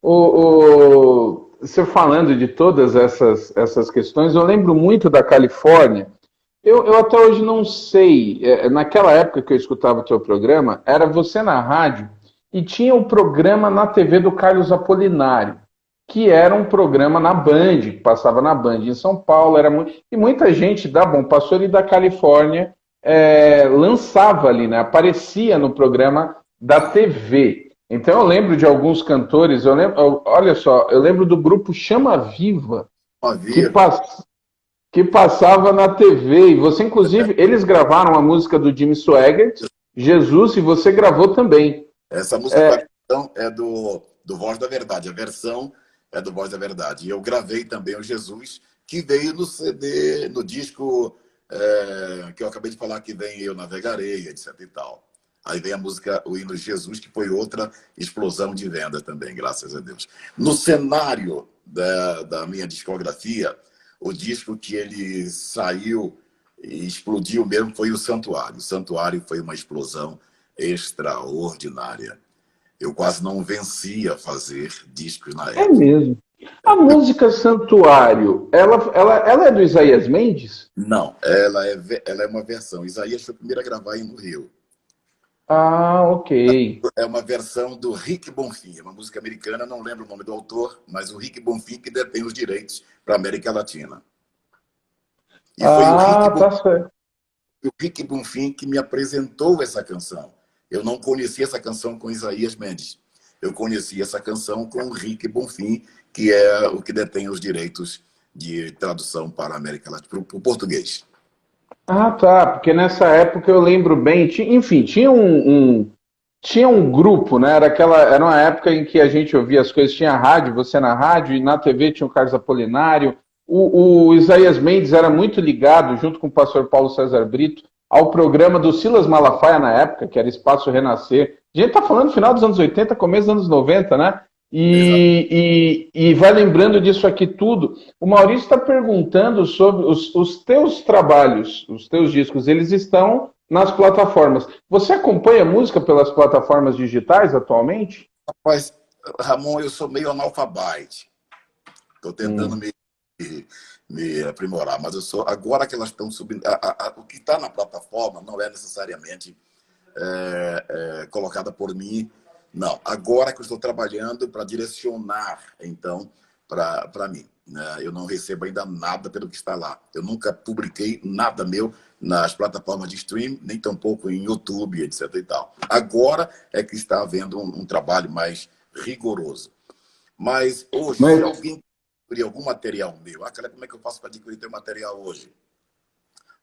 Você falando de todas essas questões, eu lembro muito da Califórnia. Eu até hoje não sei, naquela época que eu escutava o teu programa, era você na rádio e tinha o programa na TV do Carlos Apolinário. que era um programa na Band, que passava na Band em São Paulo, e muita gente da Bom Pastor e da Califórnia lançava ali, né? Aparecia no programa da TV. Então eu lembro de alguns cantores, olha só, eu lembro do grupo Chama Viva, que, Havia. que passava na TV, e você, inclusive, eles gravaram a música do Jimmy Swaggart, Jesus, e você gravou também. Essa música então, é do Voz da Verdade. A versão é do Voz da Verdade. E eu gravei também o Jesus, que veio no CD, no disco que eu acabei de falar, que vem Eu Navegarei, etc e tal. Aí vem a música, o hino Jesus, que foi outra explosão de venda também, graças a Deus. No cenário da minha discografia, o disco que ele saiu e explodiu mesmo foi o Santuário. O Santuário foi uma explosão extraordinária. Eu quase não vencia fazer discos na É época. mesmo. A música Santuário, ela é do Isaías Mendes? Não, ela é uma versão. Isaías foi o primeiro a gravar no Rio. Ah, ok. É uma versão do Rick Bonfim, é uma música americana, não lembro o nome do autor, mas o Rick Bonfim que detém os direitos para a América Latina. E foi Ah, tá certo. o Rick Bonfim que me apresentou essa canção. Eu não conhecia essa canção com Isaías Mendes. Eu conheci essa canção com o Rick Bonfim, que é o que detém os direitos de tradução para a América Latina, para o português. Ah, tá, porque nessa época eu lembro bem, enfim, tinha um grupo, né? Era uma época em que a gente ouvia as coisas, tinha rádio, você na rádio, e na TV tinha o Carlos Apolinário. O Isaías Mendes era muito ligado, junto com o pastor Paulo César Brito, ao programa do Silas Malafaia na época, que era Espaço Renascer. A gente tá falando final dos anos 80, começo dos anos 90, né? E vai lembrando disso aqui tudo. O Maurício está perguntando sobre os teus trabalhos, os teus discos, eles estão nas plataformas. Você acompanha música pelas plataformas digitais atualmente? Rapaz, Ramon, eu sou meio analfabete. Estou tentando me aprimorar, mas eu sou. Agora que elas estão subindo. O que está na plataforma não é necessariamente colocada por mim. Não. Agora que eu estou trabalhando para direcionar, então, para mim. Né? Eu não recebo ainda nada pelo que está lá. Eu nunca publiquei nada meu nas plataformas de stream, nem tampouco em YouTube, etc. e tal. Agora é que está havendo um trabalho mais rigoroso. Mas hoje, se alguém adquirir algum material meu, cara, como é que eu faço para adquirir teu material hoje?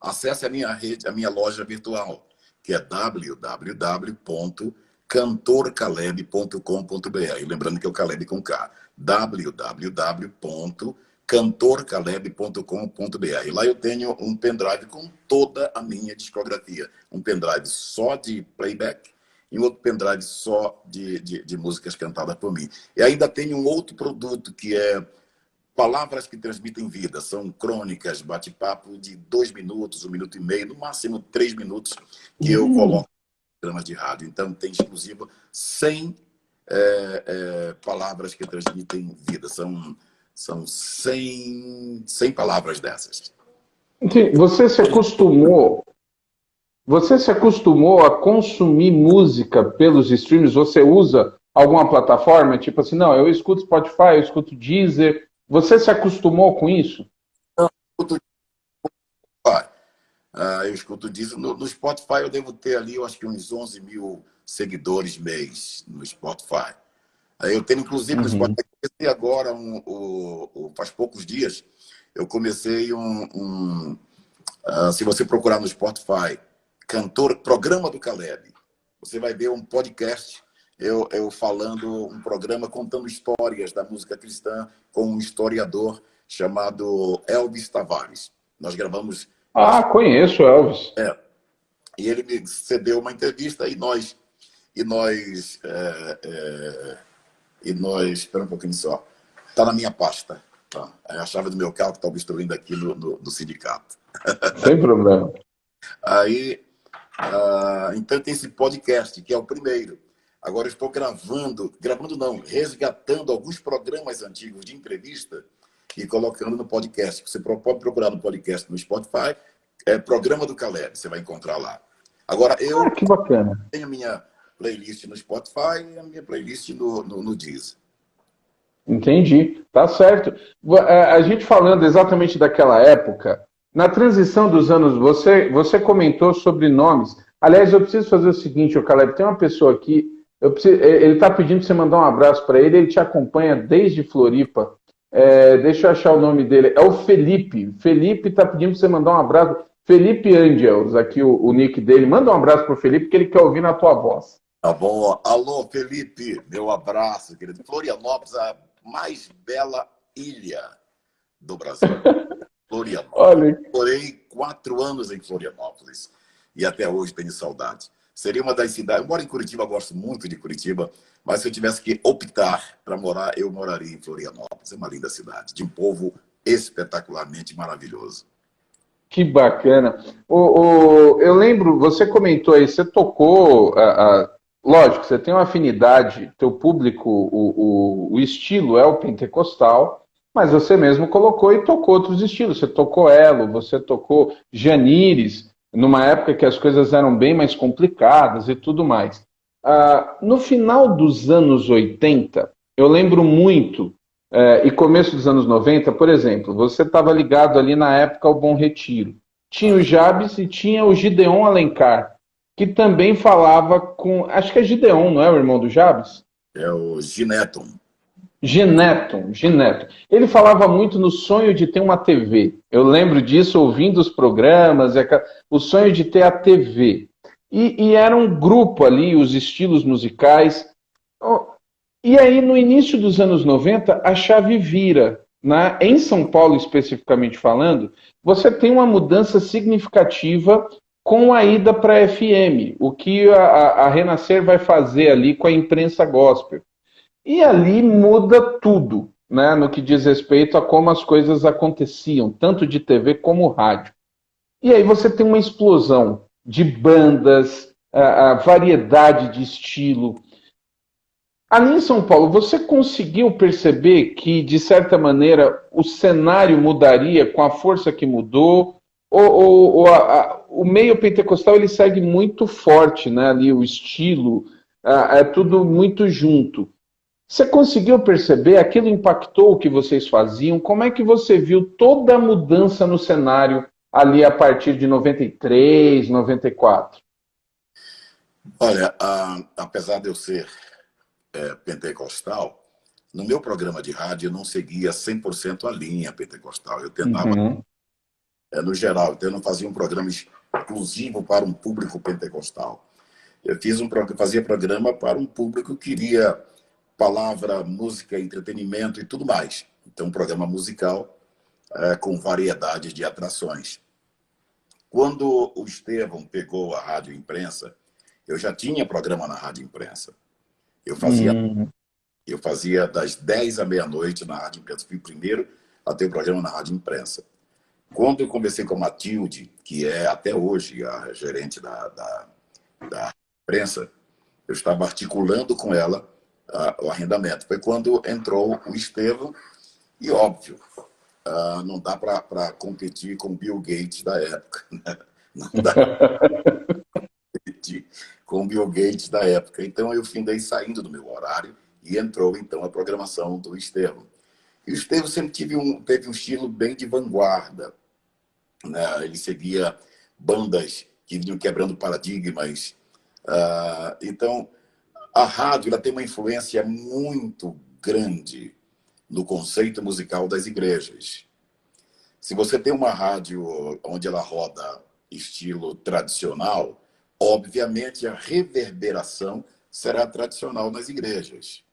Acesse a minha rede, a minha loja virtual, que é www.cantorcaleb.com.br. Lembrando que é o Caleb com K. www.cantorcaleb.com.br. Lá eu tenho um pendrive com toda a minha discografia. Um pendrive só de playback e um outro pendrive só de músicas cantadas por mim. E ainda tenho um outro produto que é Palavras que Transmitem Vida. São crônicas, bate-papo de 2 minutos, 1 minuto e meio, no máximo 3 minutos, que eu coloco em programas de rádio. Então tem exclusivo 100 palavras que transmitem vida. São 100 palavras dessas. Você se acostumou a consumir música pelos streams? Você usa alguma plataforma? Tipo assim, não, eu escuto Spotify, eu escuto Deezer. Você se acostumou com isso? Eu escuto Deezer. No Spotify eu devo ter ali, eu acho que uns 11 mil seguidores mês no Spotify. Eu tenho, inclusive, no Spotify, comecei agora, faz poucos dias, eu comecei se você procurar no Spotify, Programa do Caleb, você vai ver um podcast, eu falando, um programa contando histórias da música cristã com um historiador chamado Elvis Tavares. Nós gravamos... Conheço Elvis. E ele me cedeu uma entrevista e nós... espera um pouquinho só. Está na minha pasta. Tá? É a chave do meu carro que está obstruindo aqui no sindicato. Sem problema. Aí, então tem esse podcast, que é o primeiro. Agora eu estou resgatando alguns programas antigos de entrevista e colocando no podcast. Você pode procurar no podcast no Spotify, Programa do Caleb, você vai encontrar lá. Agora, que bacana. Tenho a minha playlist no Spotify e a minha playlist no Deezer. Entendi, tá certo. A gente falando exatamente daquela época, na transição dos anos, você comentou sobre nomes. Aliás, eu preciso fazer o seguinte, ô Caleb, tem uma pessoa aqui, ele está pedindo para você mandar um abraço para ele te acompanha desde Floripa. Deixa eu achar o nome dele. É o Felipe. Felipe está pedindo para você mandar um abraço. Felipe Angels, aqui o nick dele. Manda um abraço para o Felipe, que ele quer ouvir na tua voz. Tá bom. Alô, Felipe, meu abraço, querido. Florianópolis, a mais bela ilha do Brasil. Florianópolis. Olha, Morei 4 anos em Florianópolis e até hoje tenho saudade. Seria uma das cidades. Eu moro em Curitiba, gosto muito de Curitiba, mas se eu tivesse que optar para morar, eu moraria em Florianópolis. É uma linda cidade, de um povo espetacularmente maravilhoso. que bacana. Eu lembro, você comentou aí, você tocou. Lógico, você tem uma afinidade, teu público, o estilo é o pentecostal, mas você mesmo colocou e tocou outros estilos. Você tocou Elo, você tocou Janires, numa época que as coisas eram bem mais complicadas e tudo mais. No final dos anos 80, eu lembro muito, e começo dos anos 90, por exemplo, você estava ligado ali na época ao Bom Retiro. Tinha o Jabes e tinha o Gideon Alencar, que também falava com. Acho que é Gideon, não é o irmão do Jabes? É o Gineton. Gineton. Ele falava muito no sonho de ter uma TV. Eu lembro disso ouvindo os programas, o sonho de ter a TV. E era um grupo ali, os estilos musicais. E aí, no início dos anos 90, a chave vira. Né? Em São Paulo, especificamente falando, você tem uma mudança significativa com a ida para a FM, o que a Renascer vai fazer ali com a imprensa gospel. E ali muda tudo, né, no que diz respeito a como as coisas aconteciam, tanto de TV como rádio. E aí você tem uma explosão de bandas, a variedade de estilo. Ali em São Paulo, você conseguiu perceber que, de certa maneira, o cenário mudaria com a força que mudou? O meio pentecostal ele segue muito forte, né? Ali o estilo, é tudo muito junto. Você conseguiu perceber? Aquilo impactou o que vocês faziam? Como é que você viu toda a mudança no cenário ali a partir de 93, 94? Olha, apesar de eu ser pentecostal, no meu programa de rádio eu não seguia 100% a linha pentecostal. Eu tentava, no geral, então eu não fazia um programa exclusivo para um público pentecostal. Eu fazia programa para um público que queria palavra, música, entretenimento e tudo mais. Então, um programa musical com variedade de atrações. Quando o Estevão pegou a Rádio Imprensa, eu já tinha programa na Rádio Imprensa. Eu fazia das 10 à meia-noite na Rádio Imprensa. Fui o primeiro a ter o programa na Rádio Imprensa. Quando eu conversei com a Matilde, que é até hoje a gerente da imprensa, eu estava articulando com ela o arrendamento. Foi quando entrou o Estevão e, óbvio, não dá para competir com o Bill Gates da época. Né? Não dá para competir com o Bill Gates da época. Então, eu findei saindo do meu horário e entrou, então, a programação do Estevão. E o Estevão sempre teve um estilo bem de vanguarda. Né? Ele seguia bandas que vinham quebrando paradigmas. Então, a rádio ela tem uma influência muito grande no conceito musical das igrejas. Se você tem uma rádio onde ela roda estilo tradicional, obviamente a reverberação será tradicional nas igrejas.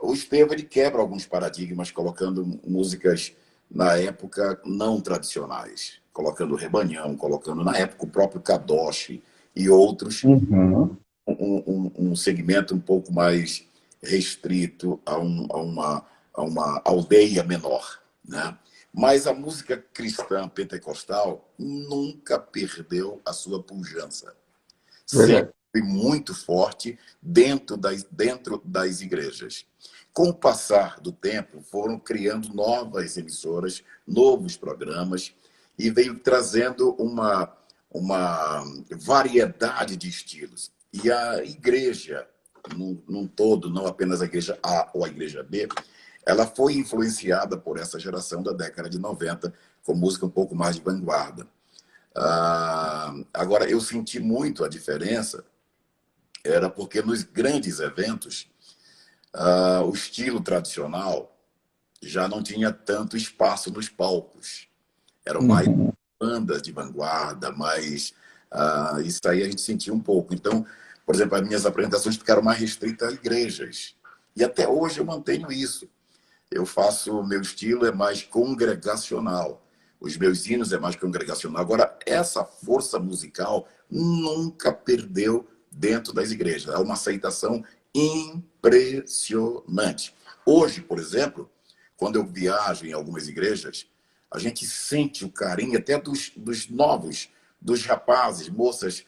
O Estevão ele quebra alguns paradigmas, colocando músicas na época não tradicionais, colocando o Rebanhão, colocando na época o próprio Kadosh e outros. Um segmento um pouco mais restrito a uma aldeia menor, né? Mas a música cristã pentecostal nunca perdeu a sua pujança. Sempre foi muito forte dentro das igrejas. Com o passar do tempo, foram criando novas emissoras, novos programas, e veio trazendo uma variedade de estilos. E a igreja, num todo, não apenas a igreja A ou a igreja B, ela foi influenciada por essa geração da década de 90, com música um pouco mais de vanguarda. Agora, eu senti muito a diferença, era porque nos grandes eventos, o estilo tradicional já não tinha tanto espaço nos palcos. Eram mais bandas de vanguarda, mais... isso aí a gente sentia um pouco. Então, por exemplo, as minhas apresentações ficaram mais restritas a igrejas. E até hoje eu mantenho isso. O meu estilo é mais congregacional. Os meus hinos é mais congregacional. Agora, essa força musical nunca perdeu dentro das igrejas. Há uma aceitação impressionante. Hoje, por exemplo, quando eu viajo em algumas igrejas, a gente sente o carinho até dos novos, dos rapazes, moças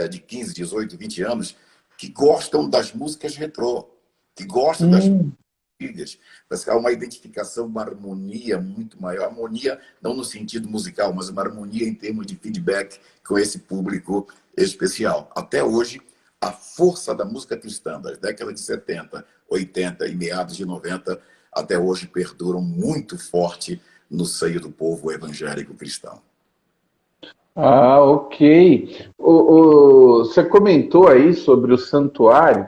de 15, 18, 20 anos, que gostam das músicas retrô, que gostam das antigas. Parece que há uma identificação, uma harmonia muito maior. Harmonia não no sentido musical, mas uma harmonia em termos de feedback com esse público especial. Até hoje, a força da música cristã das décadas de 70, 80 e meados de 90, até hoje perduram muito forte no seio do povo evangélico cristão. Ok. Você comentou aí sobre o santuário,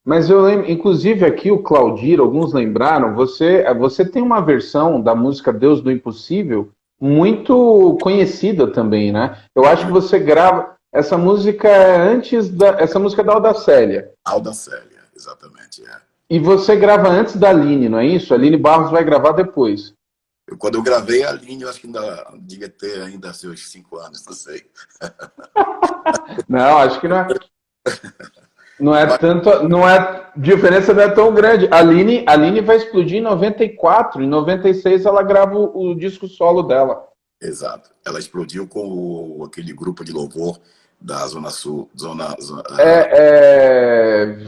mas eu lembro, inclusive aqui o Claudir, alguns lembraram, você tem uma versão da música Deus do Impossível muito conhecida também, né? Eu acho que você grava essa música essa música é da Audacélia. Audacélia, exatamente, é. E você grava antes da Aline, não é isso? A Aline Barros vai gravar depois. Quando eu gravei a Aline, eu acho que ainda devia ter ainda seus 5 anos, não sei. Não, acho que não é. Não é tanto, diferença não é tão grande. A Aline vai explodir em 94, em 96 ela grava o disco solo dela. Exato. Ela explodiu com aquele grupo de louvor da Zona Sul,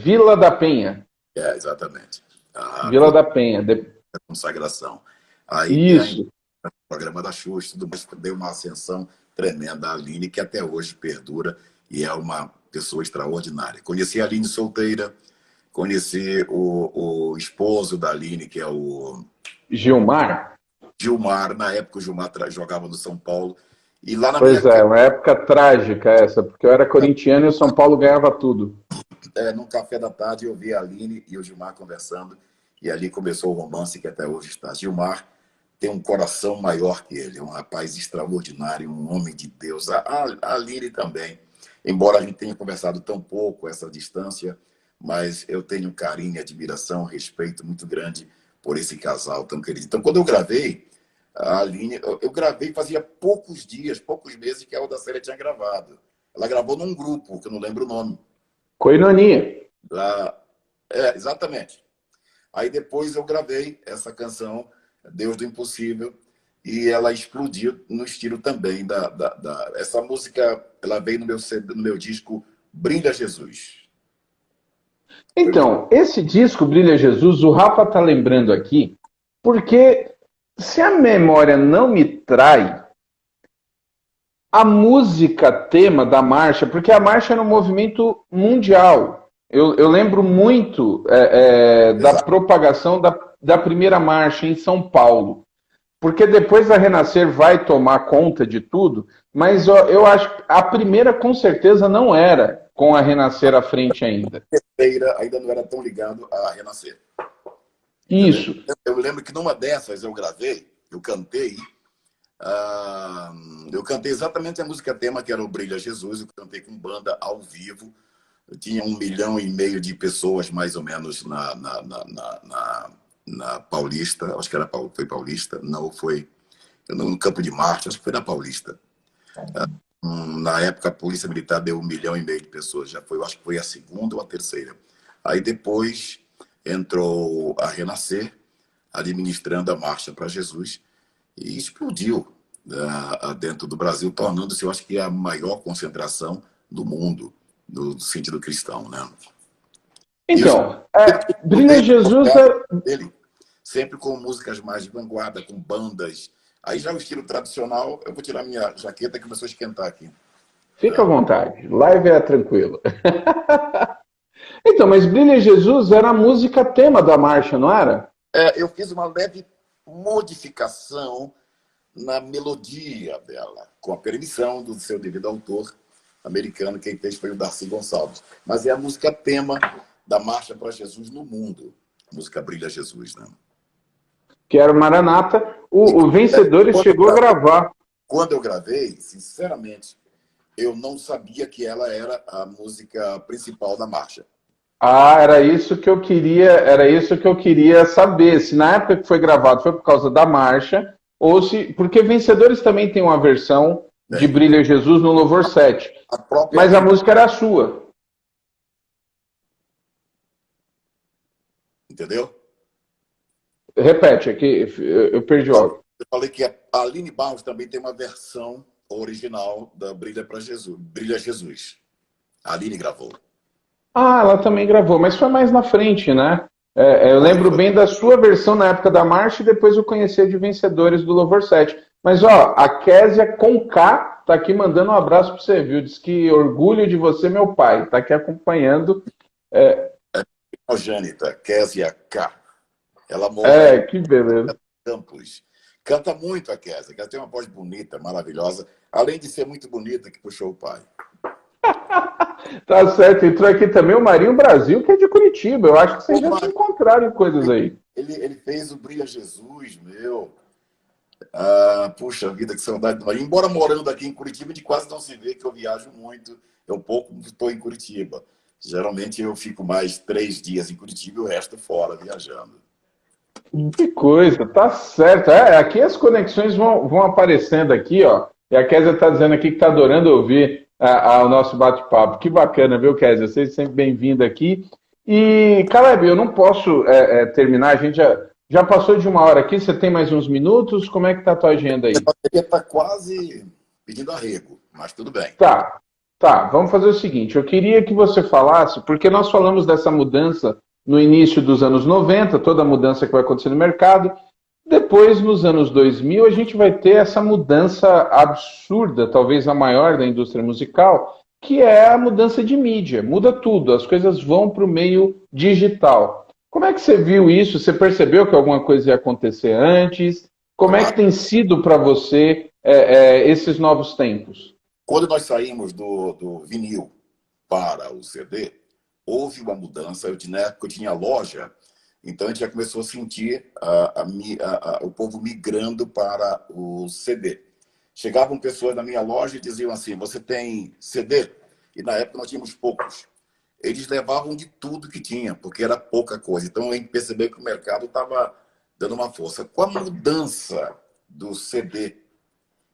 Vila da Penha. Exatamente. Vila da Penha. A consagração. Aí isso. O programa da Xuxa, tudo mais, deu uma ascensão tremenda à Aline, que até hoje perdura e é uma pessoa extraordinária. Conheci a Aline solteira, conheci o esposo da Aline, que é o Gilmar. Na época o Gilmar jogava no São Paulo. E lá na uma época trágica essa, porque eu era corintiano e o São Paulo ganhava tudo. Num café da tarde eu vi a Aline e o Gilmar conversando, e ali começou o romance que até hoje está. Gilmar tem um coração maior que ele, é um rapaz extraordinário, um homem de Deus. A Aline também. Embora a gente tenha conversado tão pouco, essa distância, mas eu tenho um carinho, admiração, respeito muito grande por esse casal tão querido. Então, quando eu gravei, a Aline, eu gravei fazia poucos dias, poucos meses que a Audacélia tinha gravado. Ela gravou num grupo, que eu não lembro o nome. Coinonia. Exatamente. Aí depois eu gravei essa canção, Deus do Impossível, e ela explodiu no estilo também essa música, ela veio no meu disco Brilha Jesus. Então, esse disco Brilha Jesus, o Rafa tá lembrando aqui, porque se a memória não me trai, a música tema da marcha, porque a marcha era um movimento mundial. Eu lembro muito da propagação da primeira marcha em São Paulo. Porque depois a Renascer vai tomar conta de tudo, mas eu acho que a primeira com certeza não era com a Renascer à frente ainda. A terceira ainda não era tão ligado a Renascer. Isso. Eu lembro que numa dessas eu gravei, eu cantei exatamente a música tema, que era o Brilha Jesus, eu cantei com banda ao vivo. Eu tinha 1,5 milhão de pessoas, mais ou menos, na Paulista, acho que foi Paulista, não foi no Campo de Marte, acho que foi na Paulista. Na época a Polícia Militar deu 1,5 milhão de pessoas, acho que foi a segunda ou a terceira. Aí depois entrou a Renascer, administrando a Marcha para Jesus, e explodiu dentro do Brasil, tornando-se, eu acho que a maior concentração do mundo, no sentido cristão, né? Então, Brilha Jesus ele sempre com músicas mais de vanguarda, com bandas. Aí já o estilo tradicional, eu vou tirar minha jaqueta que começou a esquentar aqui. Fica à vontade, live é tranquilo. Então, mas Brilha Jesus era a música tema da marcha, não era? Eu fiz uma leve modificação na melodia dela, com a permissão do seu devido autor americano. Quem fez foi o Darcy Gonçalves. Mas é a música tema da Marcha para Jesus no Mundo. A música Brilha Jesus, né? Que era o Maranata. O Vencedores chegou a gravar. Quando eu gravei, sinceramente, eu não sabia que ela era a música principal da marcha. Ah, era isso que eu queria saber. Se na época que foi gravado foi por causa da marcha, ou se. Porque Vencedores também tem uma versão de Brilha Jesus no Louvor 7. Mas a música era a sua. Entendeu? Repete, aqui eu perdi o áudio. Eu falei que a Aline Barros também tem uma versão original da Brilha Jesus. A Aline gravou. Ah, ela também gravou, mas foi mais na frente, né? Eu lembro bem da sua versão na época da marcha e depois eu conheci a de Vencedores do Louvor 7. Mas, ó, a Késia com K tá aqui mandando um abraço para você, viu? Diz que orgulho de você, meu pai. Tá aqui acompanhando. Jânita, Késia K. Ela mora que beleza. em Campos. Canta muito a Késia, que ela tem uma voz bonita, maravilhosa, além de ser muito bonita, que puxou o pai. Tá certo. Entrou aqui também o Marinho Brasil, que é de Curitiba. Eu acho que vocês já se encontraram em coisas aí. Ele fez o Brilha Jesus, meu. Puxa vida, que saudade do Marinho. Embora morando aqui em Curitiba, de quase não se vê, que eu viajo muito. Eu pouco estou em Curitiba. Geralmente eu fico mais 3 dias em Curitiba e o resto fora, viajando. Que coisa, tá certo. Aqui as conexões vão aparecendo aqui, ó. E a Késia tá dizendo aqui que tá adorando ouvir o nosso bate-papo. Que bacana, viu, Késia? Seja sempre bem-vinda aqui. E, Caleb, eu não posso terminar, a gente já passou de 1 hora aqui, você tem mais uns minutos? Como é que tá a tua agenda aí? A bateria tá quase pedindo arrego, mas tudo bem. Tá, vamos fazer o seguinte, eu queria que você falasse, porque nós falamos dessa mudança no início dos anos 90, toda a mudança que vai acontecer no mercado. Depois, nos anos 2000, a gente vai ter essa mudança absurda, talvez a maior da indústria musical, que é a mudança de mídia. Muda tudo, as coisas vão para o meio digital. Como é que você viu isso? Você percebeu que alguma coisa ia acontecer antes? Como é que tem sido para você esses novos tempos? Quando nós saímos do vinil para o CD, houve uma mudança. Eu tinha loja, então a gente já começou a sentir o povo migrando para o CD. Chegavam pessoas na minha loja e diziam assim: você tem CD? E na época nós tínhamos poucos. Eles levavam de tudo que tinha, porque era pouca coisa. Então a gente percebeu que o mercado estava dando uma força. Com a mudança do CD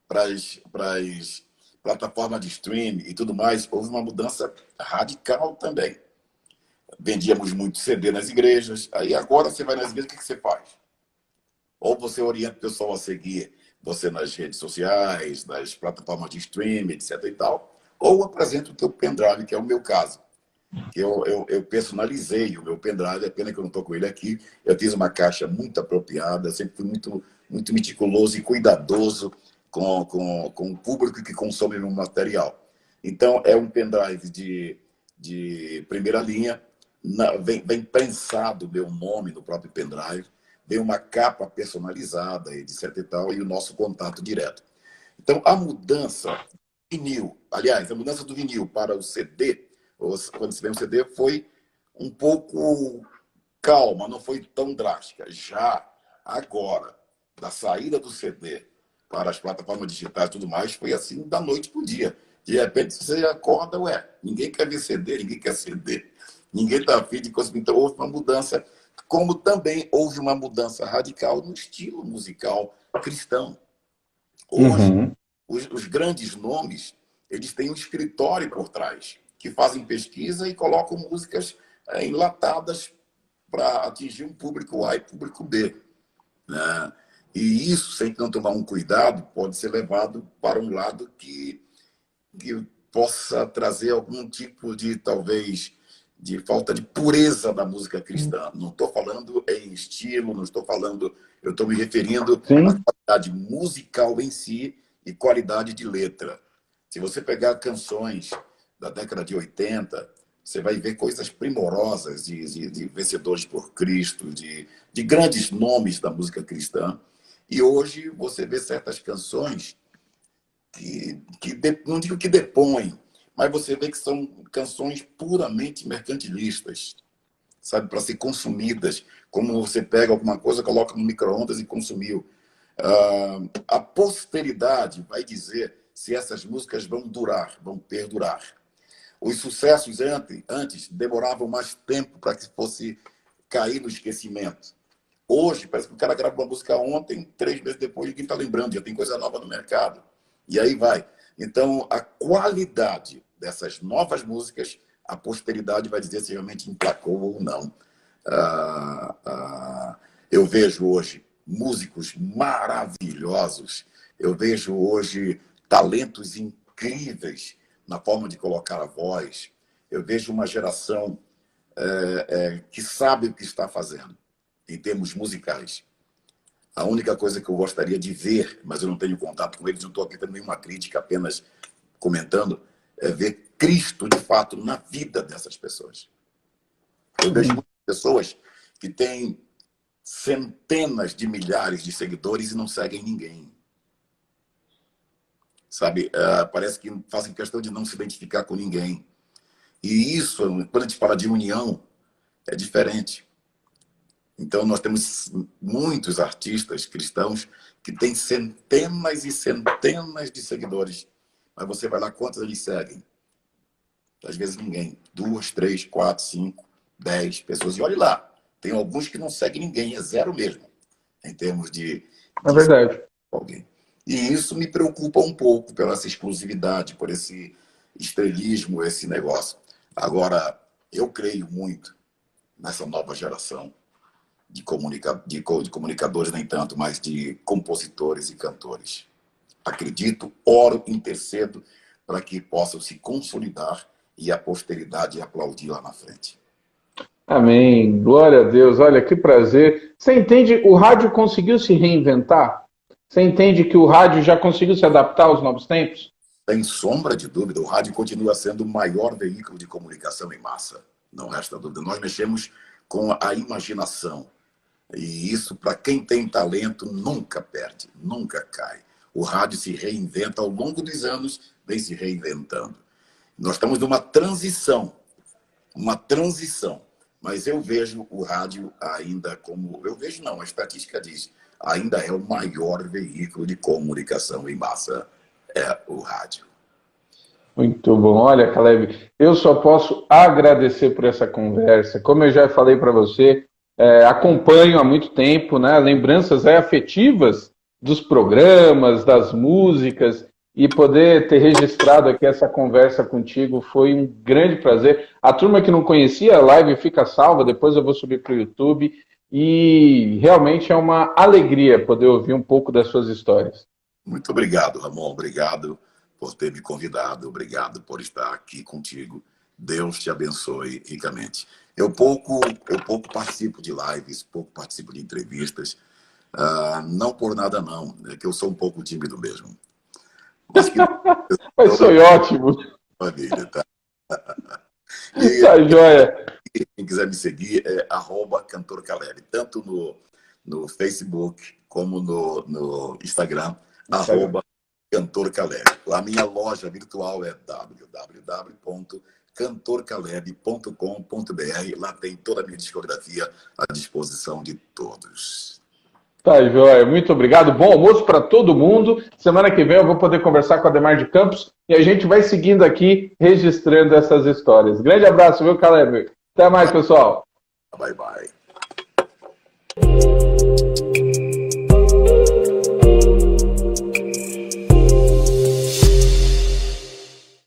para as plataformas de streaming e tudo mais, houve uma mudança radical também. Vendíamos muito CD nas igrejas. Aí agora você vai nas igrejas, o que você faz? Ou você orienta o pessoal a seguir você nas redes sociais, nas plataformas de streaming, etc. e tal, ou apresenta o teu pendrive, que é o meu caso. Que eu personalizei o meu pendrive, é pena que eu não estou com ele aqui. Eu fiz uma caixa muito apropriada, sempre fui muito, muito meticuloso e cuidadoso com o público que consome meu material. Então, é um pendrive de primeira linha. Vem prensado o meu nome no próprio pendrive, vem uma capa personalizada, etc e tal, e o nosso contato direto. Então, a mudança do vinil, aliás, a mudança do vinil para o CD, quando se vê um CD, foi um pouco calma, não foi tão drástica. Já agora, da saída do CD para as plataformas digitais e tudo mais, foi assim da noite para o dia. De repente, você acorda, ninguém quer ver CD, ninguém quer CD. Ninguém está afim de consumir. Então, houve uma mudança, como também houve uma mudança radical no estilo musical cristão. Hoje, os grandes nomes, eles têm um escritório por trás, que fazem pesquisa e colocam músicas enlatadas para atingir um público A e público B. Né? E isso, sem não tomar um cuidado, pode ser levado para um lado que possa trazer algum tipo de, talvez, de falta de pureza da música cristã. Não estou falando em estilo, não estou falando... Eu estou me referindo à qualidade musical em si e qualidade de letra. Se você pegar canções da década de 80, você vai ver coisas primorosas de Vencedores por Cristo, de grandes nomes da música cristã. E hoje você vê certas canções não digo que depõem, mas você vê que são canções puramente mercantilistas, sabe, para ser consumidas, como você pega alguma coisa, coloca no micro-ondas e consumiu. A posteridade vai dizer se essas músicas vão durar, vão perdurar. Os sucessos antes demoravam mais tempo para que fosse cair no esquecimento. Hoje, parece que o cara grava uma música ontem, 3 meses depois, ninguém está lembrando, já tem coisa nova no mercado. E aí vai. Então, a qualidade dessas novas músicas, a posteridade vai dizer se realmente emplacou ou não. Eu vejo hoje músicos maravilhosos, eu vejo hoje talentos incríveis na forma de colocar a voz, eu vejo uma geração que sabe o que está fazendo em termos musicais. A única coisa que eu gostaria de ver, mas eu não tenho contato com eles, não estou aqui tendo nenhuma crítica, apenas comentando, é ver Cristo, de fato, na vida dessas pessoas. Eu vejo muitas pessoas que têm centenas de milhares de seguidores e não seguem ninguém. Sabe? Parece que fazem questão de não se identificar com ninguém. E isso, quando a gente fala de união, é diferente. Então, nós temos muitos artistas cristãos que têm centenas e centenas de seguidores. Mas você vai lá, quantos eles seguem? Às vezes ninguém. 2, 3, 4, 5, 10 pessoas. E olhe lá, tem alguns que não seguem ninguém, é zero mesmo, em termos de É verdade. Alguém. E isso me preocupa um pouco, pela essa exclusividade, por esse estrelismo, esse negócio. Agora, eu creio muito nessa nova geração de comunicadores, nem tanto, mas de compositores e cantores. Acredito, oro, intercedo para que possam se consolidar e a posteridade aplaudir lá na frente. Amém. Glória a Deus. Olha, que prazer. Você entende, o rádio conseguiu se reinventar? Você entende que o rádio já conseguiu se adaptar aos novos tempos? Sem sombra de dúvida, o rádio continua sendo o maior veículo de comunicação em massa. Não resta dúvida. Nós mexemos com a imaginação. E isso, para quem tem talento, nunca perde, nunca cai. O rádio se reinventa ao longo dos anos, vem se reinventando. Nós estamos numa transição, mas eu vejo o rádio ainda como... Eu vejo não, a estatística diz, ainda é o maior veículo de comunicação em massa, é o rádio. Muito bom. Olha, Caleb, eu só posso agradecer por essa conversa. Como eu já falei para você, acompanho há muito tempo, né, lembranças afetivas dos programas, das músicas, e poder ter registrado aqui essa conversa contigo foi um grande prazer. A turma que não conhecia, a live fica salva, depois eu vou subir para o YouTube, e realmente é uma alegria poder ouvir um pouco das suas histórias. Muito obrigado, Ramon. Obrigado por ter me convidado. Obrigado por estar aqui contigo. Deus te abençoe ricamente. Eu pouco participo de lives, pouco participo de entrevistas. Não por nada, não. É que eu sou um pouco tímido mesmo. Mas foi ótimo. Família, tá? Tá joia. Quem quiser me seguir é @cantorcaleb, tanto no Facebook como no Instagram, @cantorcaleb. A minha loja virtual é www.cantorcaleb.com.br. Lá tem toda a minha discografia à disposição de todos. Tá joia, muito obrigado. Bom almoço para todo mundo. Semana que vem eu vou poder conversar com a Ademar de Campos e a gente vai seguindo aqui, registrando essas histórias. Grande abraço, viu, Caleb? Até mais, pessoal. Bye, bye.